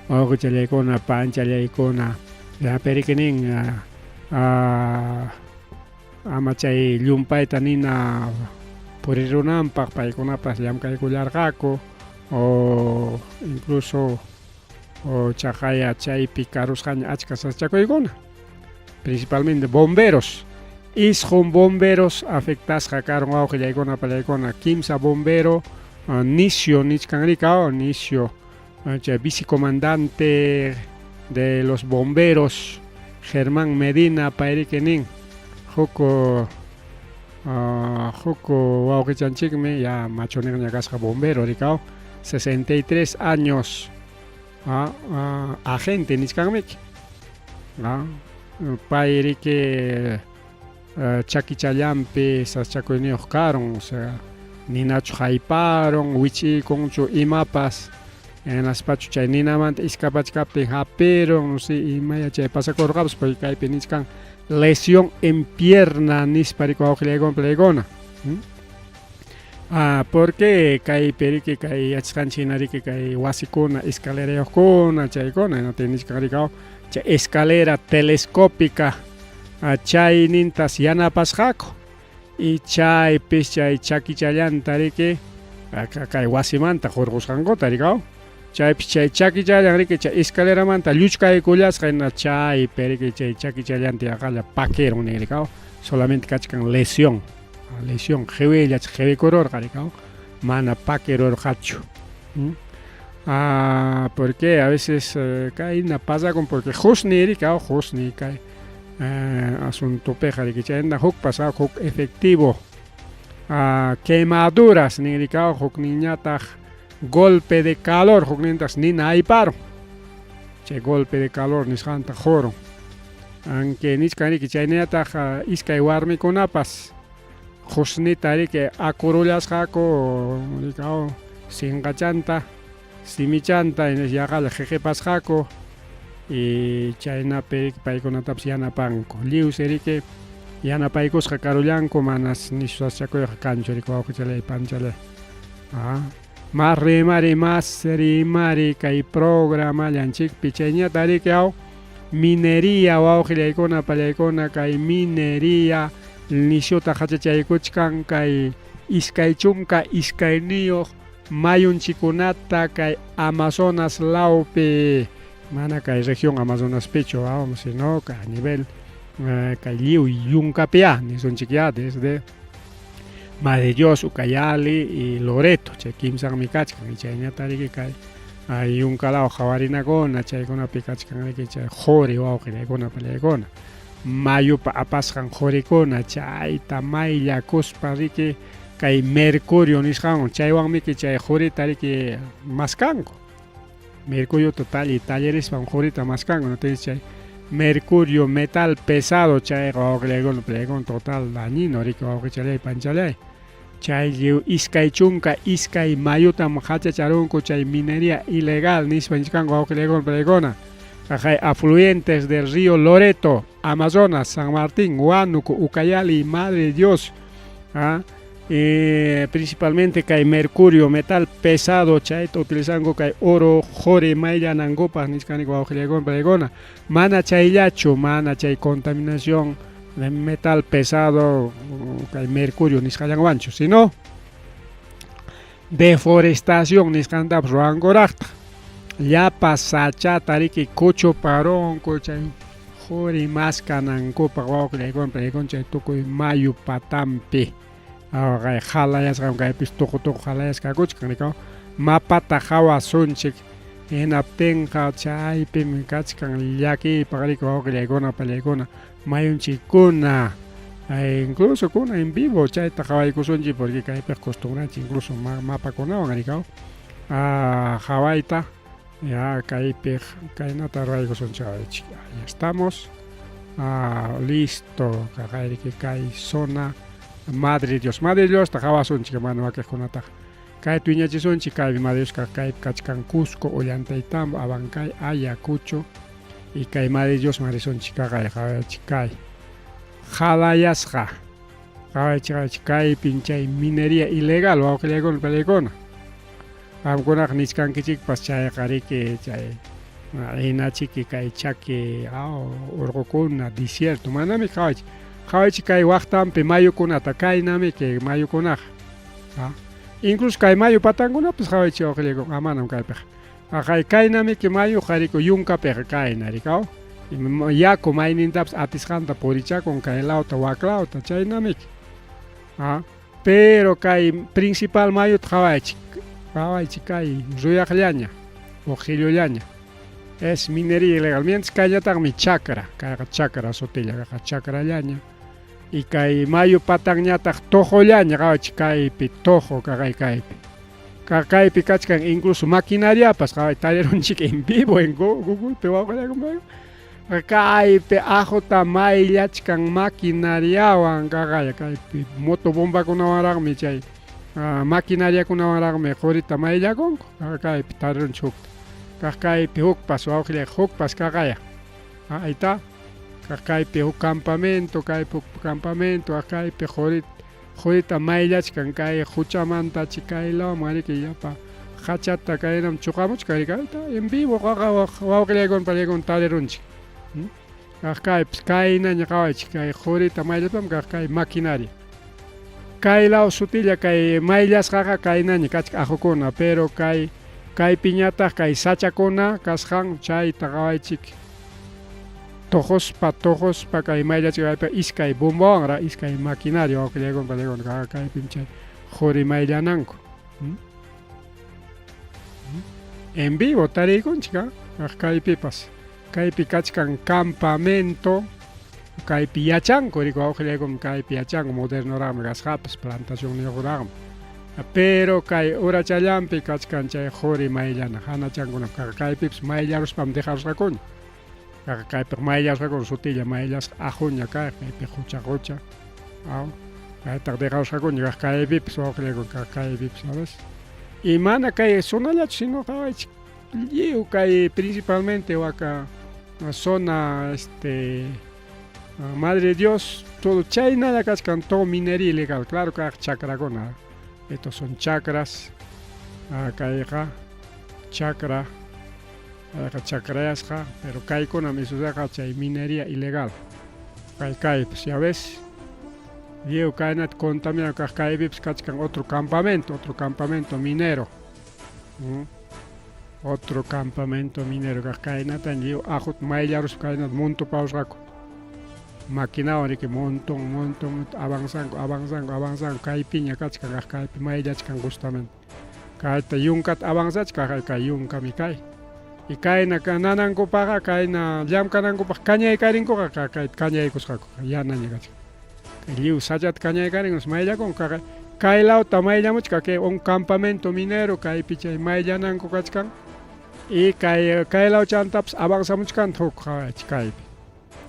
wawqichalyaykuna panchallaykuna llapirikinin ama chay llumpayta nina purirunanpaq paykunapas llamkaykullarqaku o incluso chaqaya chaypi karusqaña achka sachakuykuna principalmente bomberos isqun bomberos afectasqa karon wawqillaykuna pallaykuna kimsa bombero Nisio nichkanrika Nisio vicecomandante de los bomberos Germán Medina pairikenin Joko wawqichanchikmi ya machonekña kasqa bombero rikao 63 años agente nisqanmiki payrike chakichallampi sachakuyniyuq karon o sea ninachu hayparon wich'ikunchu imapas hinaspachu chay ninamanta iskapachkaptin hapiron no sé imaya chay pasakurqapas pay kaypi nisqan lesión en pierna nispa rika wawqillaykunpi paykuna porque kay periki kay yachqanchina riki kay wasikuna escalerayuqkuna chaykuna nisqa rikaw chay escalera telescópica chaynintas yanapasqaku y chaypis chay chakichallanta riki kay wasimanta hurqusqankuta rikaw chaypis chay chakichallan riki chay escaleramanta lluchkaykullasqa hina chaypi riki chay chakichallanta yaqalla paqueron rikaw solamente kachkan lesión qhiwillach qhiwikururqa rikaw mana paquirurqachu porque a veces kayna pasakun porque husni rikaw husni kay asuntopiqa riki chayna huk pasaq huk efectivo quemaduras nin rikaw hukninñataq golpe de calor huknintas nina ayparon chay golpe de calor nisqanta horon aunque nisqan riki chaynataq iskay warmikunapas husnita riki akurullasqaku rikaw sinqachanta simichanta yaqala qhiqipasqaku y chaynapi paykunatapas yanapanku liwsi riki yanapaykusqa karullanku manas nishu saschakuyqa kanchu riki wawqichalay panchalay mas rimari kay programallanchikpi chayñata riki minería wawqillaykuna pallaykuna kay minería nishuta hachachaykuchkan kay iskay chunka iskayniyuq mayunchikunata kay Amazonas lawpi mana kay región Amazonaspichu sino kay a nivel kay lliw yunkapi nisunchik desde Madre Ucayali y Loreto chay kimsanmi kachkan y chayñata riki kay yunkalaw hawarinakuna chaykunapi kachkan riki chay qhuri wawqillaykuna pallaykuna mayupa apasqan qurikuna chayta mayllakuspa riki kay mercurio nisqan chaywanmiki chay qurita riki maskanku mercuriota tallerispan qurita maskanku entonces chay mercurio metal pesado chay wawqiykuna total dañino riki wawqichalay panchalay chay iskay chunka iskay mayutam hachacharunku chay minería ilegal nispa nisqanku wawqiykuna kay afluentes del río Loreto, Amazonas, San Martín, Huánuco, Ucayali, Madre de Dios, principalmente kay mercurio metal pesado chayta utilizanku kay oro jore mayllanankupas nisqanika wawqiykuna mana chayllachu mana chay contaminación de metal pesado kay mercurio nisqallanwanchu sino deforestación nisqantapas rurankuraqta llapa sachata riki kuchuparonku chay quri maskanankupak wawqiykuna chay tukuy mayu patampi kay halayasqam kaypis tuku halayasqakuchkan rikaw mapata hawasunchik hinaptinqa chaypimi kachkan llakipak riki wawqiykuna pallaykuna mayunchikkuna incluso kuna en vivo chayta hawaykusunchik porque kaypik costumbranchik incluso mapakunawan rikaw hawayta ya kaypik kaynata ruraykusunchik ya estamos listo kay zona Madre Dios ta hawasunchik mana wakiqkunataqa kayta wiñachisunchik kaypi Madre Dios kaypi kachkan Cusco Ollantaytambo Abancay Ayacucho y kay Madre Dios risunchik kay halayasqa kaypin chay minería ilegal wawqiykuna pallaykuna qamkunaqa nisqankichikpas chayqa riki chay hinachiki kay chaki urqukuna desierto manami qhawaychik kay waqtanpi mayukunata kaynamiki mayukunaqa incluso kay mayu patankunapas qhawaychik wawqiykuna manam kaypiqa kaynamiki mayu qhariku yunkapiqa kayna rikaw yaku maynintapas atisqanta purichakun kay lawta waklawta chaynamiki pero kay principal mayuta qhawaychik kay ruyaqllaña o qhillullaña es minería ilegal mientras kayñataqmi chacra kayqa chacra sutilla kayqa chacrallaña y kay mayu patanñataq tojollaña qhawaychik kaypi tojo kaypi kachkan incluso maquinariapas qhaway tallerunchik en vivo en Googlepi wawqiykuna kaypi ajuta mayllachkan maquinariawan kaypi motobombakunawanraqmi chay maquinariakunawanraqmi qurita mayllakunku kaypi tallerunchik hukta kaypi hukpas wawqillayqa hukpas kaqaya ahí kaypi huk campamento kaypi qurita mayllachkan kay huchamanta kaylawan riki llapa hachata kaynam chuqamuchka riki en vivo wawqiykuna pallaykuna tallerunchik kaypis kaynaña qhawaychik kay qurita mayllapam kay maquinaria kaylaw sutilla kay mayllasqaqa kaynaña kachka ajukuna pero kaypiñataq kay sachakuna kasqan chayta qhawaychik tojospa kay mayllachik iskay bombawanra iskay maquinaria wawqiykuna pallaykuna kaypim chay quri mayllananku en vivo tariykunchik kaypipas kaypi kachkan campamento kaypi yachanku riki wawqiykuna kaypi yachanku modernoraqmi kasqapas plantación niyuqraqmi pero kay urachallanpi kachkan chay quri mayllana hanachankunam kaypipas mayllaruspam dejarusqakuna kaypi mayllaruspakuna sutilla mayllasqa ajuña kaypi qucha kaytaq dejarusqakuna kaypipas wawqiykuna kaypipas sabes y mana kay zonallachu sino qhawaychik lliw kay principalmente waka zona Madre de Dios todo chaynalla kachkan todo minería ilegal claro kayqa chacrakuna estos son chacras kayqa chacra chacrayasqa pero kaykuna misusaqa chay minería ilegal kaypis ya ves lliw kaynata contaminado kaq kaypipas kachkan otro campamento minero otro campamento minero kaq kaynata lliw ajut mayllarus kaynata montupawsqaku maquinawan riki montón avanzanku kaypiña kachkan kaypi mayllachkan justamente kayta yunkata avanzachka kay yunkami kay y kayna nanankupaqa kayna llamkanankupaq kañaykarinkuqa kañaykusqaku yanaña kay lliw sachata kañaykarinkus mayllakun kay lawta mayllamuchka kay un campamento minero kaypi chay mayllananku kachkan y kay lawchantapas avanzamuchkan huk kaypi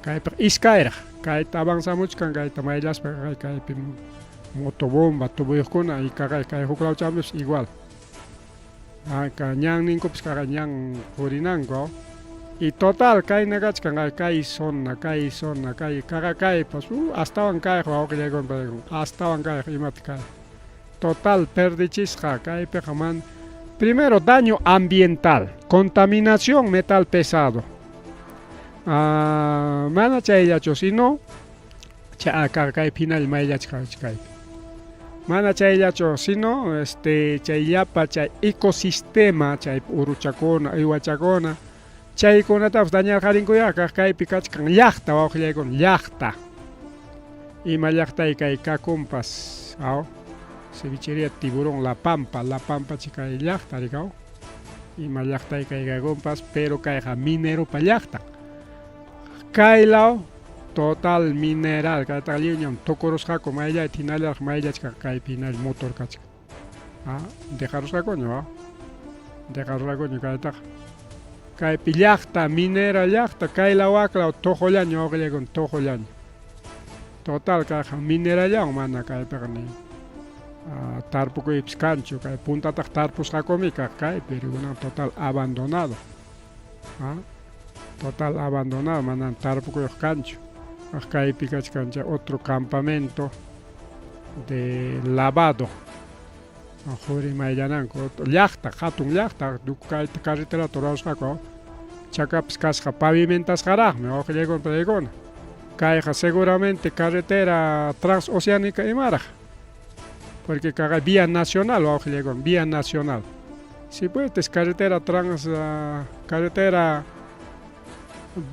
kaypiqa iskayraq kayta avanzamuchkan kayta mayllashpa kaypi motobomba tubuyuqkuna y kay huk lawchanpipas igual ñan ninkupas ñan purinanku y total kayna kachkan kay zona kay kaypas astawan kayqa wawqillaykunpa astawan kayqa imata kay total perdichisqa kaypiqa primero daño ambiental contaminación metal pesado mana chayllachu sino kay final mayllachqa kaypi mana chayllachu sino chay llapa chay ecosistema chay uruchakuna uywachakuna chaykunatapas dañarqarinkuyaqa kaypi kachkan llaqta wawqillaykuna llaqta ima llaqtay kay kakumpas cevichería tiburón La Pampa kay llaqta rikaw ima llaqtay kay kakumpas pero kayqa minero pa llaqta kaylaw total mineral kayta liñam tukurusqaku mayllay hinallaraq mayllachka kaypi hinal motor kachka dejarusqakuña dejarusqakuña kaytaqa kaypi llaqta minera llaqta kaylaw aklaw toqollaña wawqillaykuna toqollaña total kayqa minerallawan mana kaypiqa ni tarpukuypis kanchu kay puntataq tarpusqakumi kaypi rikunaqa total abandonado total abandonado manan tarpukuyuq kanchu kaypi kachkancha otro campamento de lavado quri mayllananku llaqta hatun llaqta kayta carreterata rurawusqaku chakapis kasqa pavimentasqaraqmi wawqillaykuna kayqa seguramente carretera transoceánica imaraq porque kayqa vía nacional wawqillaykuna vía nacional si pues es carretera carretera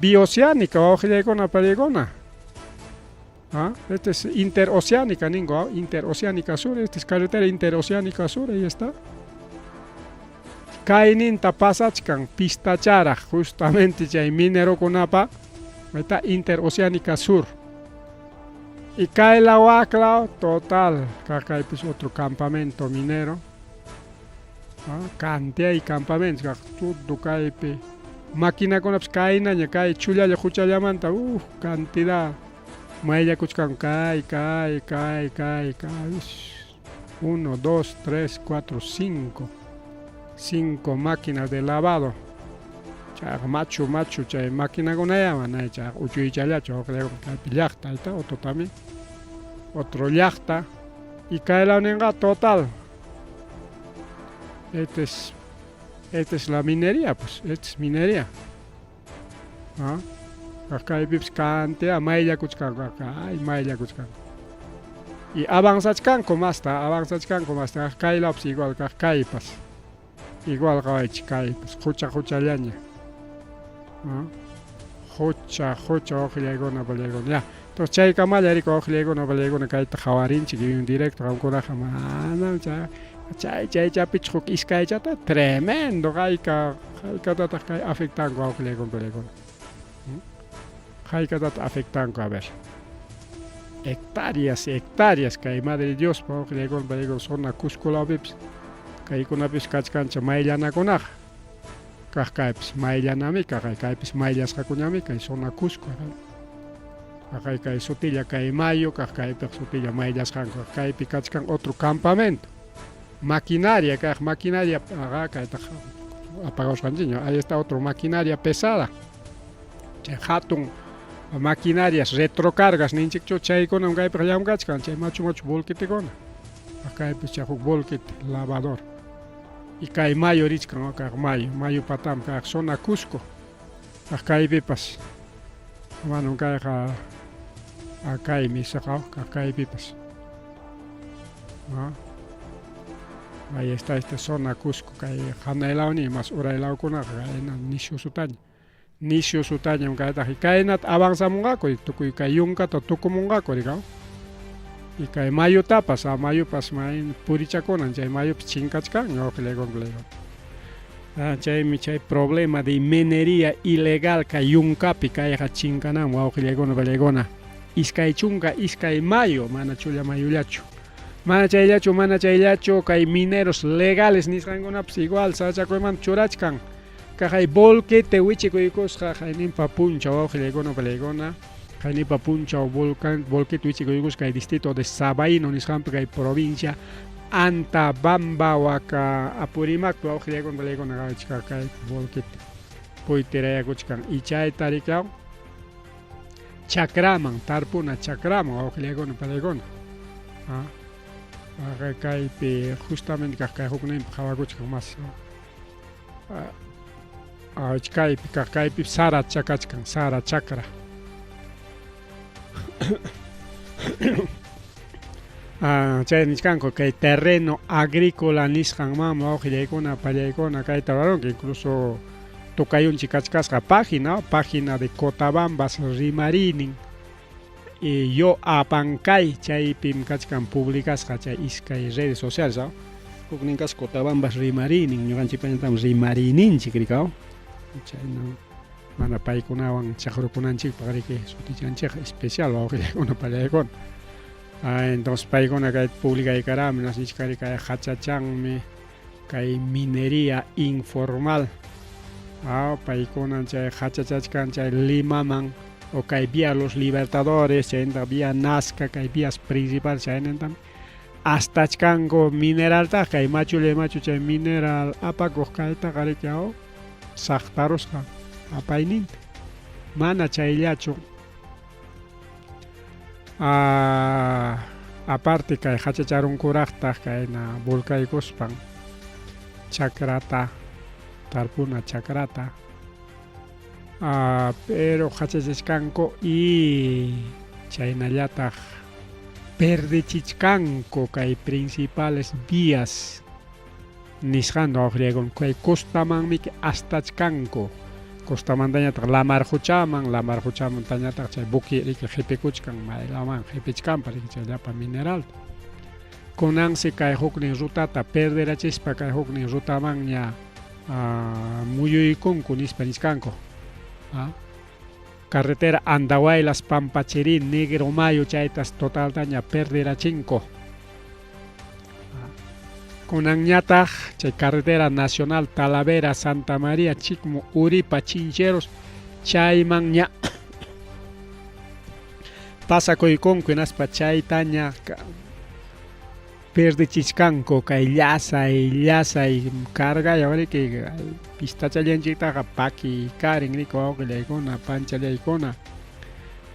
bioceánica wawqillaykuna pariykuna este es interoceánica ningo interoceánica sur este es carretera interoceánica sur ahí está kayninta pasachkan pistacharaq justamente chay minerokunapa está interoceánica sur y kaylaw aklaw total kaypis otro campamento minero cantidad y campamentos todo kaypi maquinakunapas kaynaña kay chullalla huchallamanta cantidad mayllakuchkan kay 1, 2, 3, 4, 5 máquinas de lavado chayqa machu chay maquinakunallaman chayqa uchuychallachu kaypi llaqta ahí está otro también otro llaqta y kaylawninqa total esta es la minería pues esta es minería kaypipas cantidad mayllakuchkan mayllakuchkan y avanzachkanku masta kaylawpas igual kaypas igual qawaychik kaypas huchallaña hucha wawqillaykuna palaykuna ya entonces chaykamalla rika wawqillaykuna palaykuna kayta hawarinchik directo qamkunaqa manam chaychapichik huk iskaychata tremendo haykatataq kay afectanku wawqillaykuna palaykuna haykatata afectanku a ver hectáreas kay madre Dios wawqillaykuna palaykuna zona Cuscolawpipas kaykunapis kachkancha mayllanakunaqa kaypis mayllanami kaypis mayllashqakuñami kay zona Cusco kay sutilla kay mayo kaypiqa sutilla mayllashqanku kaypi kachkan otro campamento maquinaria kayta apagawusqanchikña ahí está otro maquinaria pesada chay hatun maquinarias retrocargas ninchikchu chaykunam kaypiqa llamkachkan chay machu volquetekuna kaypis chay huk volquete lavador y kay mayo richkan mayo patam kay zona Cusco kaypipas manam kayqa kaymi saqaw kaypipas ahí está esta zona Cusco kay hanaylawni mas uraylawkunaqa kayna nisyu sutañam kaytaq y kaynata avanzamunqaku tukuy kay yunkata tukumunqaku rikaw y kay mayupas purichakunan chay mayupas chinkachkan wawqillaykuna Chay problema de minería ilegal kay yunkapi kayqa chinkanan wawqillaykuna palaykuna iskay chunka iskay mayo mana chulla mayullachu mana chayllachu kay mineros legales nisqankunapas igual sachakuymanta churachkan kay volquete wichikuykusqa qayninpa puncha wawqillaykuna palaykuna qayninpa puncha volquete wichikuykusqa kay distrito de Sabaino nisqanpi kay provincia Antabamba waka Apurímac wawqillaykuna palaykuna kawachka kay volquete puytirayakuchkan y chayta rikaw chakraman tarpuna chakraman wawqillaykuna palaykuna kaypi justamente kay hukninpi hawakuchkan mas kaypi sara chakachkan sara chakra chay nisqanku kay terreno agrícola nisqanman wawqillaykuna pallaykuna kayta ruranki incluso tukayunchik kachkasqa página de Cotabambas rimarinin yo apankay chaypim kachkan publicasqa chay iskay redes sociales hukninkas Cotabambas rimarinin ñuqanchik pañataman rimarininchik rikaw chayna mana paykunawan chaqrukunanchikpaq riki sutichanchik especial wawqillaykuna pallaykuna entonces paykuna kay publicaykarami nasishkari kay hachachanmi kay minería informal paykuna chay hachachachkan chay Limaman o kay vía Los Libertadores chayta vía Nazca kay vías principales chaynentami astachkanku mineralta kay machulla machu chay mineral apakuq kaytaqa riki saqtarusqa apayninta mana chayllachu aparte kay hachacharunkuraqta kayna volcaykuspan chakrata tarpuna chakrata pero hachachashkanku y chaynallataq perdichichkanku kay principales vías nisqanta wawqillaykuna kay costamanmi astachkanku costamantañataq lamar huchamantañataq chay buki riki qhipikuchkan maylaman qhipichkanpa riki chay llapa mineral kunansi kay huknin rutata perderachispa kay huknin rutaman ña muyuykunku nispa niskanku carretera Andahuaylas Pampachirín Negro Mayo chaytas totaltaña perderachinku kunanñataq chay carretera nacional Talavera Santa María Chicmo Uripa Chincheros chayman ña pasakuykunku hinaspa chaytaña perdichishkanku kay llasay cargalla riki pistachallanchiktaqa paki karin riki wawqillaykuna panchallaykuna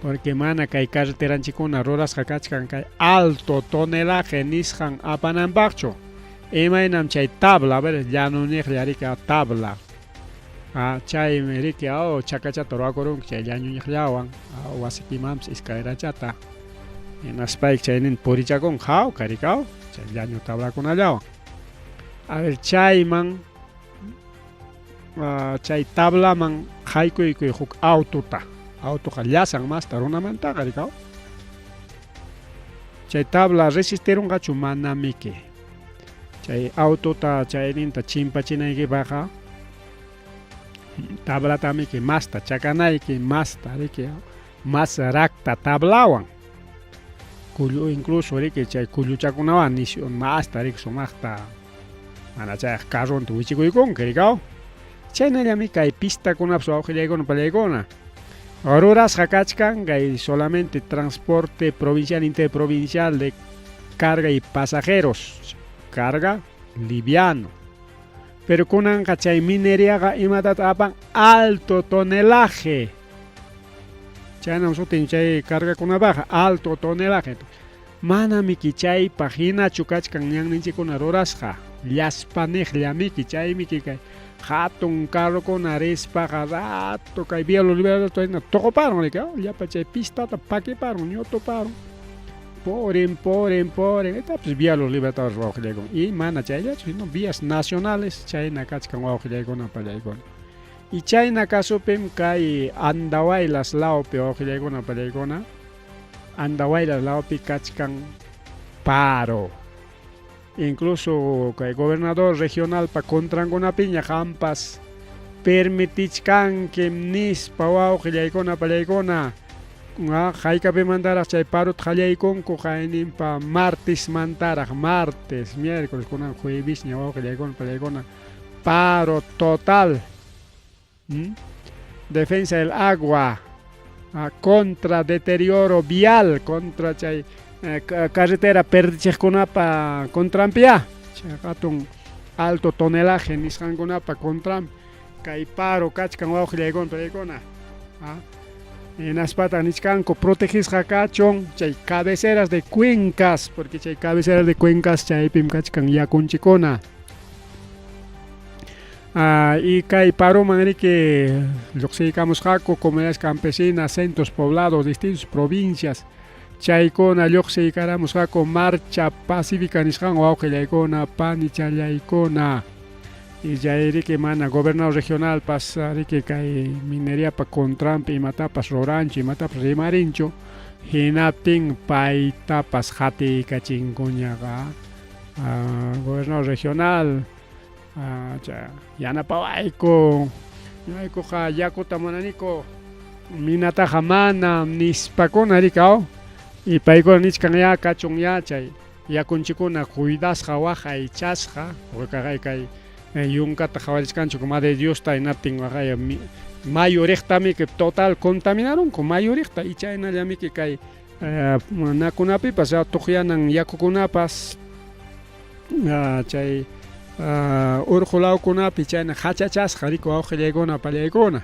porque mana kay carreteranchikkuna rurasqa kachkan kay alto tonelaje nisqan apananpaqchu imaynam chay tabla llanuñiqlla riki tabla chaymi riki chakachata ruwakurunki chay llañuñiqllawan wasikimanpas iskayrachata hinaspayki chaynin purichakun jawqa riki chay llañu tablakunallawan chayman chay tablaman haykuykuy huk autoqa llasan masta runamantaqa riki chay tabla resistirunqachu manamiki chay autota chayninta chimpachinaykipaqa tablatamiki masta chakanayki masta riki mas rakta tablawan kullu incluso riki chay kulluchakunawan nishu masta riki sumaqta mana chay carronta wichikuykunki riki chaynallami kay pistakunapas wawqillaykuna pallaykuna rurasqa kachkan kay solamente transporte provincial interprovincial de carga y pasajeros carga liviano pero kunanqa chay mineriaqa imatata apan alto tonelaje chaynam sutin chay cargakunapaqa alto tonelaje manamiki chaypaq hinachu kachkan ñanninchikkuna rurasqa llaspaniqllamiki chaymiki kay hatun carrokuna rispaqa rato kay vía Los Libertadores toqoparon riki llapa chay pistata pakiparon ñutuparon poren etapas vía Los Libertadores wawqillaykuna y mana chayllachu sino vías nacionales chayna kachkan wawqillaykuna pallaykuna y chayna kasupim kay Andahuaylas lawpi wawqillaykuna pallaykuna Andahuaylas lawpi kachkan paro incluso el gobernador regional pa contranguna piña jampas permitichkan que nispa wao qillaykuna pallaykuna haykapi mantaraq chay parut qallaykunku qaynin pa martes mantaraq martes miércoles kunan jueves ña wao qillaykuna pallaykuna paro total. Defensa del agua, contra deterioro vial, contra chay carretera perdichejkunapa contrampia hatun alto tonelaje nisqankunapa contram kay paro kachkan wawqillaykuna pallaykuna Naspata nisqanku protegisqa kachun chay cabeceras de cuencas, porque chay cabeceras de cuencas chaypim kachkan yakunchikuna. Y kay paroman riki lluqsiykamusqaku comunidades campesinas, centros poblados, distintas provincias chaykuna lluqsiykaramusqaku marcha pacífica nisqan wawqillaykuna panichalyaykuna y chay riki mana gobernador regional pas riki kay minería pa contrampi imatapas ruranchu imatapas rimarinchu hinaptin paytapas hatiykachinkuñaqa gobernador regional yanapawayku ñaykuqa yakuta munaniku minataqa mana nispakuna rikaw y paykuna niskan ya kachun ya chay yakunchikuna cuidasqa waqaychasqa porque kay yunkata qhawariskanchuk Madre Diosta hinaptin waqaya mayoregtami que total contaminarunku mayoregta y chaynallami que kay nakunapipas tuqyanan yakukunapas chay urqulawkunapi chayna hachachasqa riku wawqillaykuna pallaykuna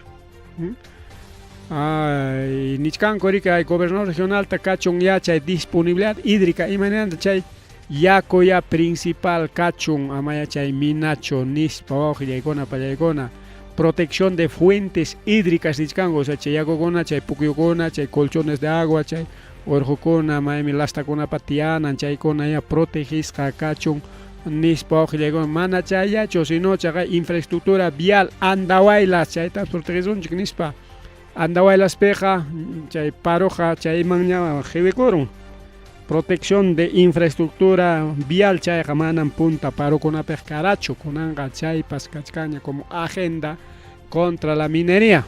nichkanku riki gobernador regionalta kachun ya chay disponibilidad hídrica imananta chay yaku ya principal kachun amaya chay minacho nispa wawqillaykuna pallaykuna protección de fuentes hídricas nichkanku o sea chay yakukuna chay pukyukuna chay colchones de agua chay urqukuna maymi lastakunapa tiyanan chaykuna ya protegisqa kachun nispa wawqillaykuna mana chayachu sino chaqa infraestructura vial andawaylas chayta protegisunchik nispa andawaylaspiqa chay paroqa chayman ña qhiwikurun protección de infraestructura vial chayqa manan punta parokunapiq karachu kunanqa chaypas kachkaña como agenda contra la minería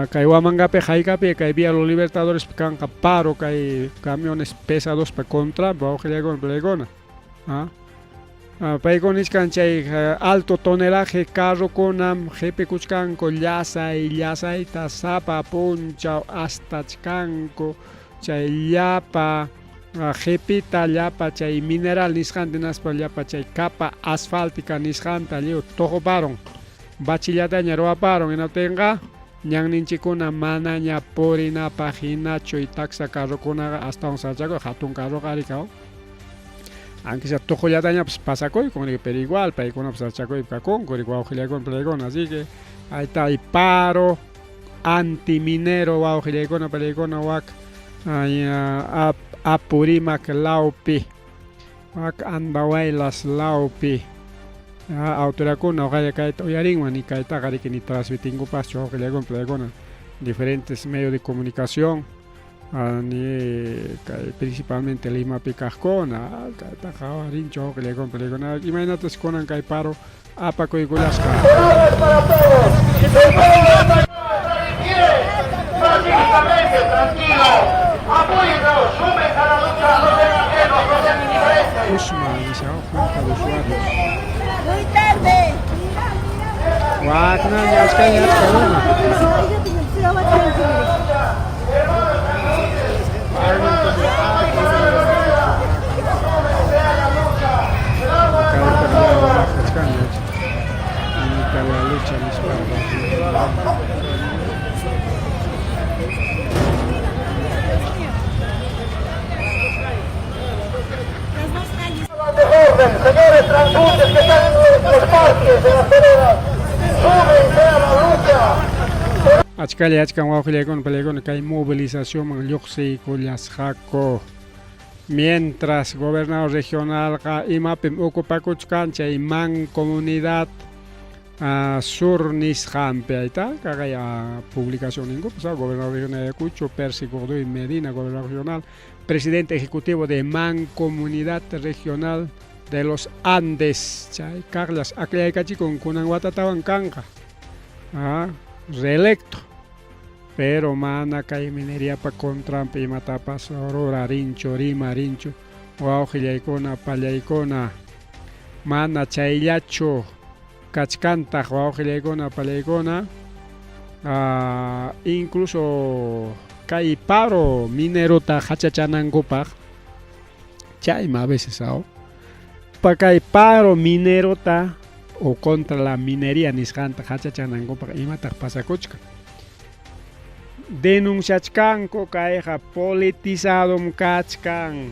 kay Huamangapi haykapi kay Vía Los Libertadores kanqa paro kay camiones pesados pa contra wawqillaykuna pallaykuna paykuna niskan chay alto tonelaje carrokunam qhipikuchkanku llasayta sapa punchaw astachkanku chay llapa qhipita llapa chay mineral nisqanta naspa llapa chay capa asfáltica nisqanta lliw tuquparon bachillataña ruwaparon hinaptinqa ñanninchikuna manaña purinapaq hinachu y taxa carrokunaqa astawan sarchaku hatun carroqa rikaw aunque sea tuqullataña pues pasakuyku pero igual paykuna pues sarchakuypi kakunku riku wawqillaykuna pallaykuna así que ahí está y paro antiminero wawqillaykuna pallaykuna wak Apurimac laupi wak andawaylas laupi autoridadkuna oqalla kayta uyarinman y kaytaqa riki ni transmitinkupas wawqillaykuna pallaykuna diferentes medios de comunicación principalmente Limapi kaqkuna kaytaqa warinchu wawqillaykuna pallaykuna imanatas kunan kay paro apakuykullasqa pacíficamente, tranquilo. Apóyennos, súmense a la lucha, no se queden, no sean indiferentes. Usma, dice junta de usuarios. Muy tarde. Wagner, ya es que ya está una. La lucha Señores transeúntes que están en los parques, en las veredas, súmense a la lucha. Achkali achkan wawqillaykuna pallaykuna kay movilización man lluqsiykullasqaku mientras gobernador regional imapim ocupakuchkan chay mancomunidad sur nisqanpi ayta kaqay publicación ninkupas gobernador regional Ayacucho Percy Godoy Medina gobernador regional presidente ejecutivo de Mancomunidad Regional de los Andes, chay Carlos Acleacachi con Kunanguatatawan Kanja, reelecto, pero mana kay minería pa contrampe y matapas aurora rincho, rima rincho, waujillaykuna pallaykuna, mana chayllacho, kachkanta waujillaykuna pallaykuna, incluso kay paro minerota hachachanankupaj, chayma a veces pa kay paro minerota o contra la minería nisqanta hachachanankupaj imataq pasakuchka. Denunciachkanku kayqa politizadom kachkan,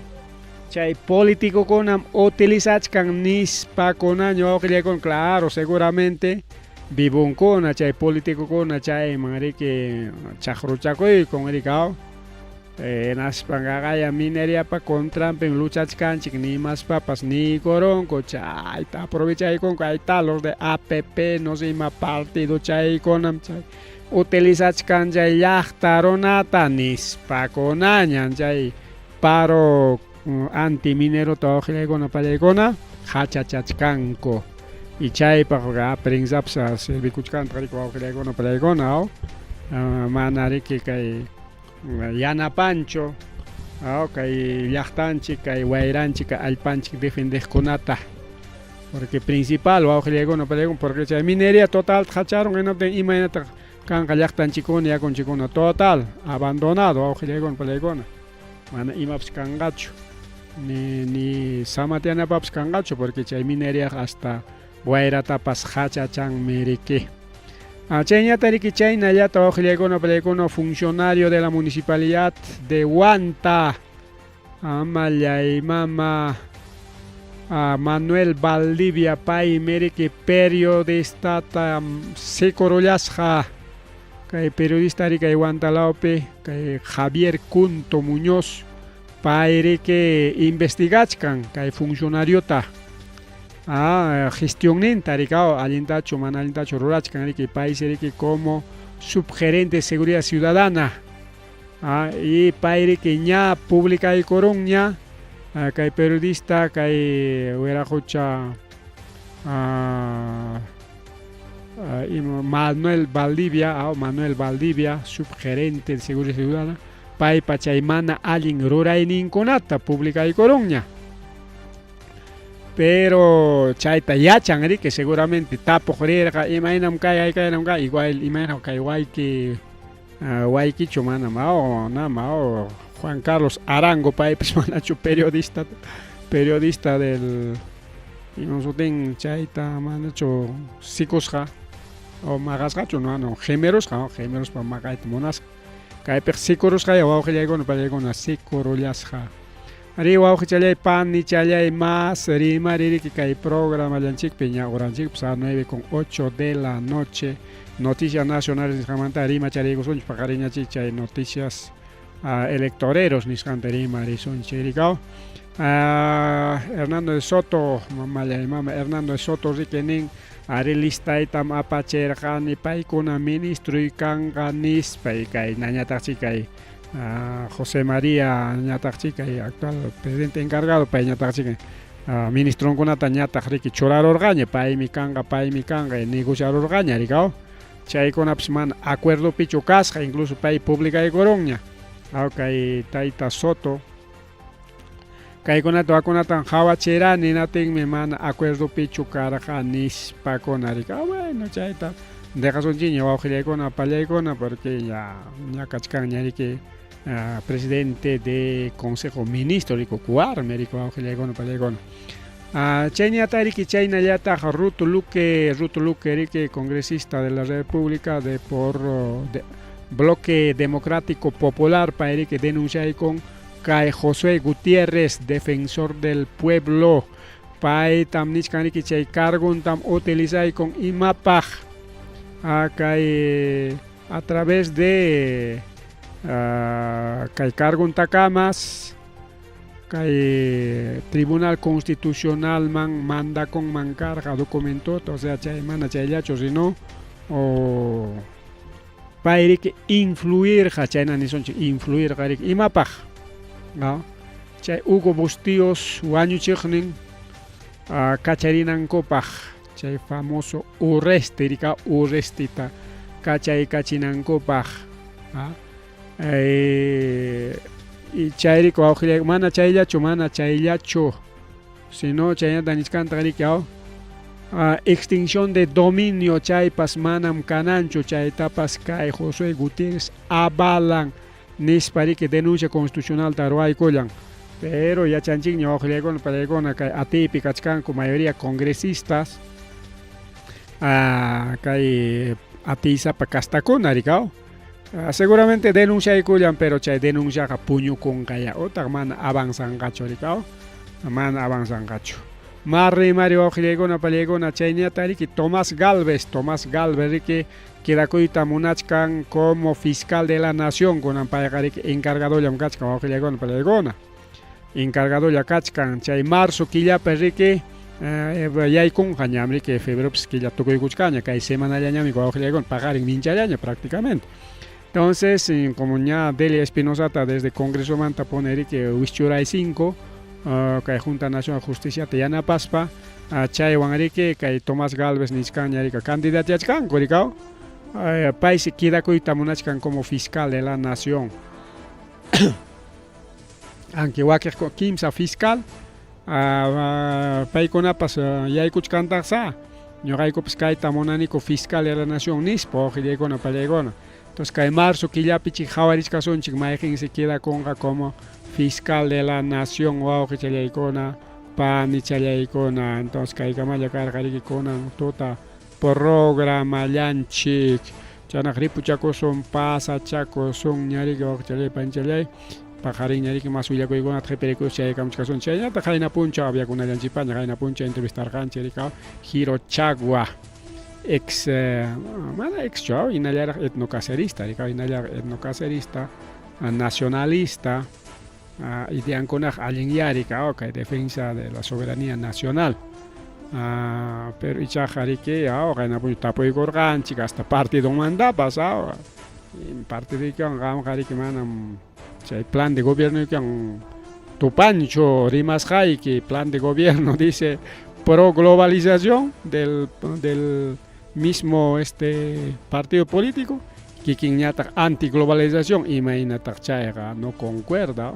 chay politikukunam utilizachkan nispakuna ñawqillaykuna, claro, seguramente vivunkuna chay politikukuna chayman riki chaqruchakuykun rikaw, naspankaqaya mineriapa contrampen luchachkanchik nimaspapas nikurunku chayta aprovechaykunku ayta los de APP no sé ima partido chaykunam chay utilizachkan chay llaqta runata nispakunañan chay paro antiminero tawqillaykuna pallaykuna hachachachkanku y chaypaq prensapas servikuchkanta riki wawqillaykuna pallaykuna mana riki kay yanapancho kay llaqtanchik kay wayranchik allpanchik defendejkunata porque principal wawqillaykuna pallaykuna porque chay minería total hacharon hinaptin imaynataq kanqa llaqtanchikuna yakunchikuna total abandonado wawqillaykuna pallaykuna mana imapas kanqachu ni samatianapapas kanqachu porque chay minería hasta wayratapas hachachanmi riki. Chayñata riki chaynallata wawqillaykuna pallaykuna funcionario de la municipalidad de Huanta, amallay mama Manuel Valdivia paymi riki periodistata sikurullasqa, kay periodista riki kay Huantalawpi kay Javier Cunto Muñoz pay riki investigachkan kay funcionariota gestionninta rikaw allintachu mana allintachu rurachkan riki pay riki como subgerente de seguridad ciudadana, y pay riki ña publicaykurun ña kay periodista kay wiraqucha Manuel Valdivia subgerente de seguridad ciudadana pay pachay mana allin rurayninkunata publicaykurun ña. Pero chayta yachan riki seguramente tapuq rirqa imaynam kay igual imaynam kay waykichu mana mao Juan Carlos Arango paypis manachu periodista del imansutin chayta manachu sikusqa o maqasqachu no gemerusqa pa maqayta munasqa kaypiq sikurusqa wawqillaykuna pallaykuna sikurullasqa. Ari wawqichalay pani chalay más rima riki kay programa llanchikpi ñawranchikpi a 9:08 de la noche noticias nacionales nisqamanta rima chariykusunchik paqariñachik chay noticias electoreros nisqanta rima risunchik rikaw. Hernando de Soto Hernando de Soto riki nin ari listaytam apachirqani paykuna ministroy kanqa nispay kay nañataqchik kay José María ñataqchik kay actual presidente encargado pay ñataqchik ministronkunata ñataq riki churarurqaña paymi kanqa negociarurqaña rikaw chaykunapas mana acuerdopichu kasqa incluso pay publicaykurunña kay tayta Soto kaykunata wakunatan hawachirani natinmi mana acuerdopichu karqa nispakuna rikaw bueno chayta dejasunchiña wawqillaykuna pallaykuna porque ya kachkanña riki presidente de Consejo Ministro riko kuwarmi riko wawqillaykuna pallaykuna. Chayñata riki chaynallataq Ruto Luque riki congresista de la República por Bloque Democrático Popular pay riki denunciaykun kay Josué Gutiérrez defensor del pueblo pay tam nichkan riki chay carguntam utilizaykun imapaq kay a través de kay carguntakamas kay Tribunal Constitucional manda con mancarga documento, o sea chay mana chayllachu sino o pay riki influir chayna nisonchik influir riki imapaq ¿no? Chay Hugo Bustillos wañuchiqnin kacharinankupaq chay famoso Urrestita kachinankupaq y chayriko awqillayku mana chayllachu sino chaynata niskanta rikaw extinción de dominio chaypas manam kananchu chaytapas kay Josué Gutiérrez avalan nispariki denuncia constitucional tarwaykullan pero yachanchikña wawqillaykuna palaykuna kay atipi kachkanku mayoría congresistas kay atisapa kastakuna rikaw seguramente denunciaykullan pero chay denunciaqa puñukunqaya utaq mana avanzanqachu rikaw mana avanzanqachu Mari wawqillaykuna palaykuna chayñata riki Tomás Galvez riki kirakuyta munachkan como fiscal de la nación kunan payqa riki encargadollam kachkan wawqillaykuna palaykuna encargadolla kachkan chay marzo killapi riki yaykunqa ñam riki febreropis killa tukuykuchkaña kay semanallañami wawqillaykuna paqarin minchallaña prácticamente. Entonces, como ya Delia Espinosata desde Congreso Manta pone riki Huichuray 5 kay Junta Nacional de Justicia Tayana Paspa chaywan riki kay Tomás Galvez nisqaña rika candidateachkanku rikaw paisi kirakuyta munachkan como fiscal de la nación aunque wakiq kimsa fiscal paykunapas yaykuchkantaqsa ñuqaykupas kayta munaniku fiscal de la nación nispa wawqillaykuna pallaykuna entonces kay marzo killapichik hawarishkasunchik mayqin se kirakunqa como fiscal de la nación wawqi challaykuna pani challaykuna entonces kaykamalla karqa kunan tuta programallanchik chanaq ripuchakusun pasachakusun ñariki wawqi challay panchallay paqarin ñariki mas willakuykunata qhipirikush chaykamachkasun chayñata qayna puncha aviakunallanchikpaña qayna puncha entrevistarqanchik rikaw Giro Chagua ex inallaraq etnocacerista rikaw inallaraq etnocacerista nacionalista ideankunaq allinya rikaw kay defensa de la soberanía nacional pero ichaqa riki qayna puncha tapuykurqanchik hasta partidomantapas partidikuwan qamqa riki manam chay plan de gobierno que tupancho rimasqayki plan de gobierno dice pro globalización del mismo partido político que quien anti globalización imaynataq chayqa no concuerda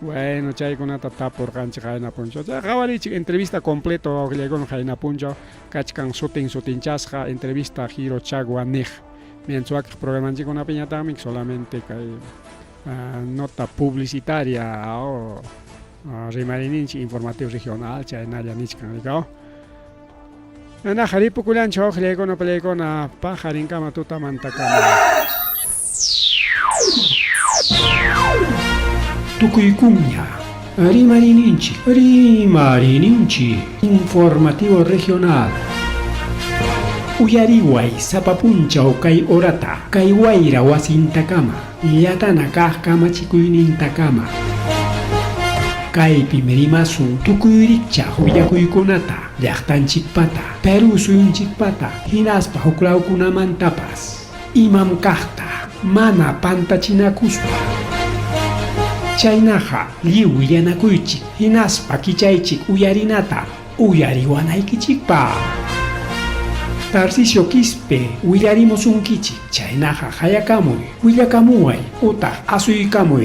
bueno chaykunata tapurqanchik qayna puncho qawarichik entrevista completo wawqillaykuna qayna puncho kachkan sutinchasqa entrevista Giro Chagua niq mientras programanchikkunapi ñataqmi solamente kay nota publicitaria o rimarininchik informativo regional chaynalla nichkan rikaw qharipukullanchik wawqillaykuna pallaykuna paqarinkama tutamantakama tukuykunña rimarininchik informativo regional uyariway sapapunchaw kay orata kay wayra wasintakama yatana kaq kamachikuynintakama kaypi mirimasun tukuyrikcha willakuykunata llaqtanchikpata Perú suyunchikpata hinaspa huklawkunamantapas imam kaqta mana pantachinakuspa chaynaqa lliw willanakuychik hinaspa kichaychik uyarinata uyariwanaykichikpa Tarcisio Quispe willarimusunkichik chaynaqa hayakamuy willakamuway utaq asuykamuy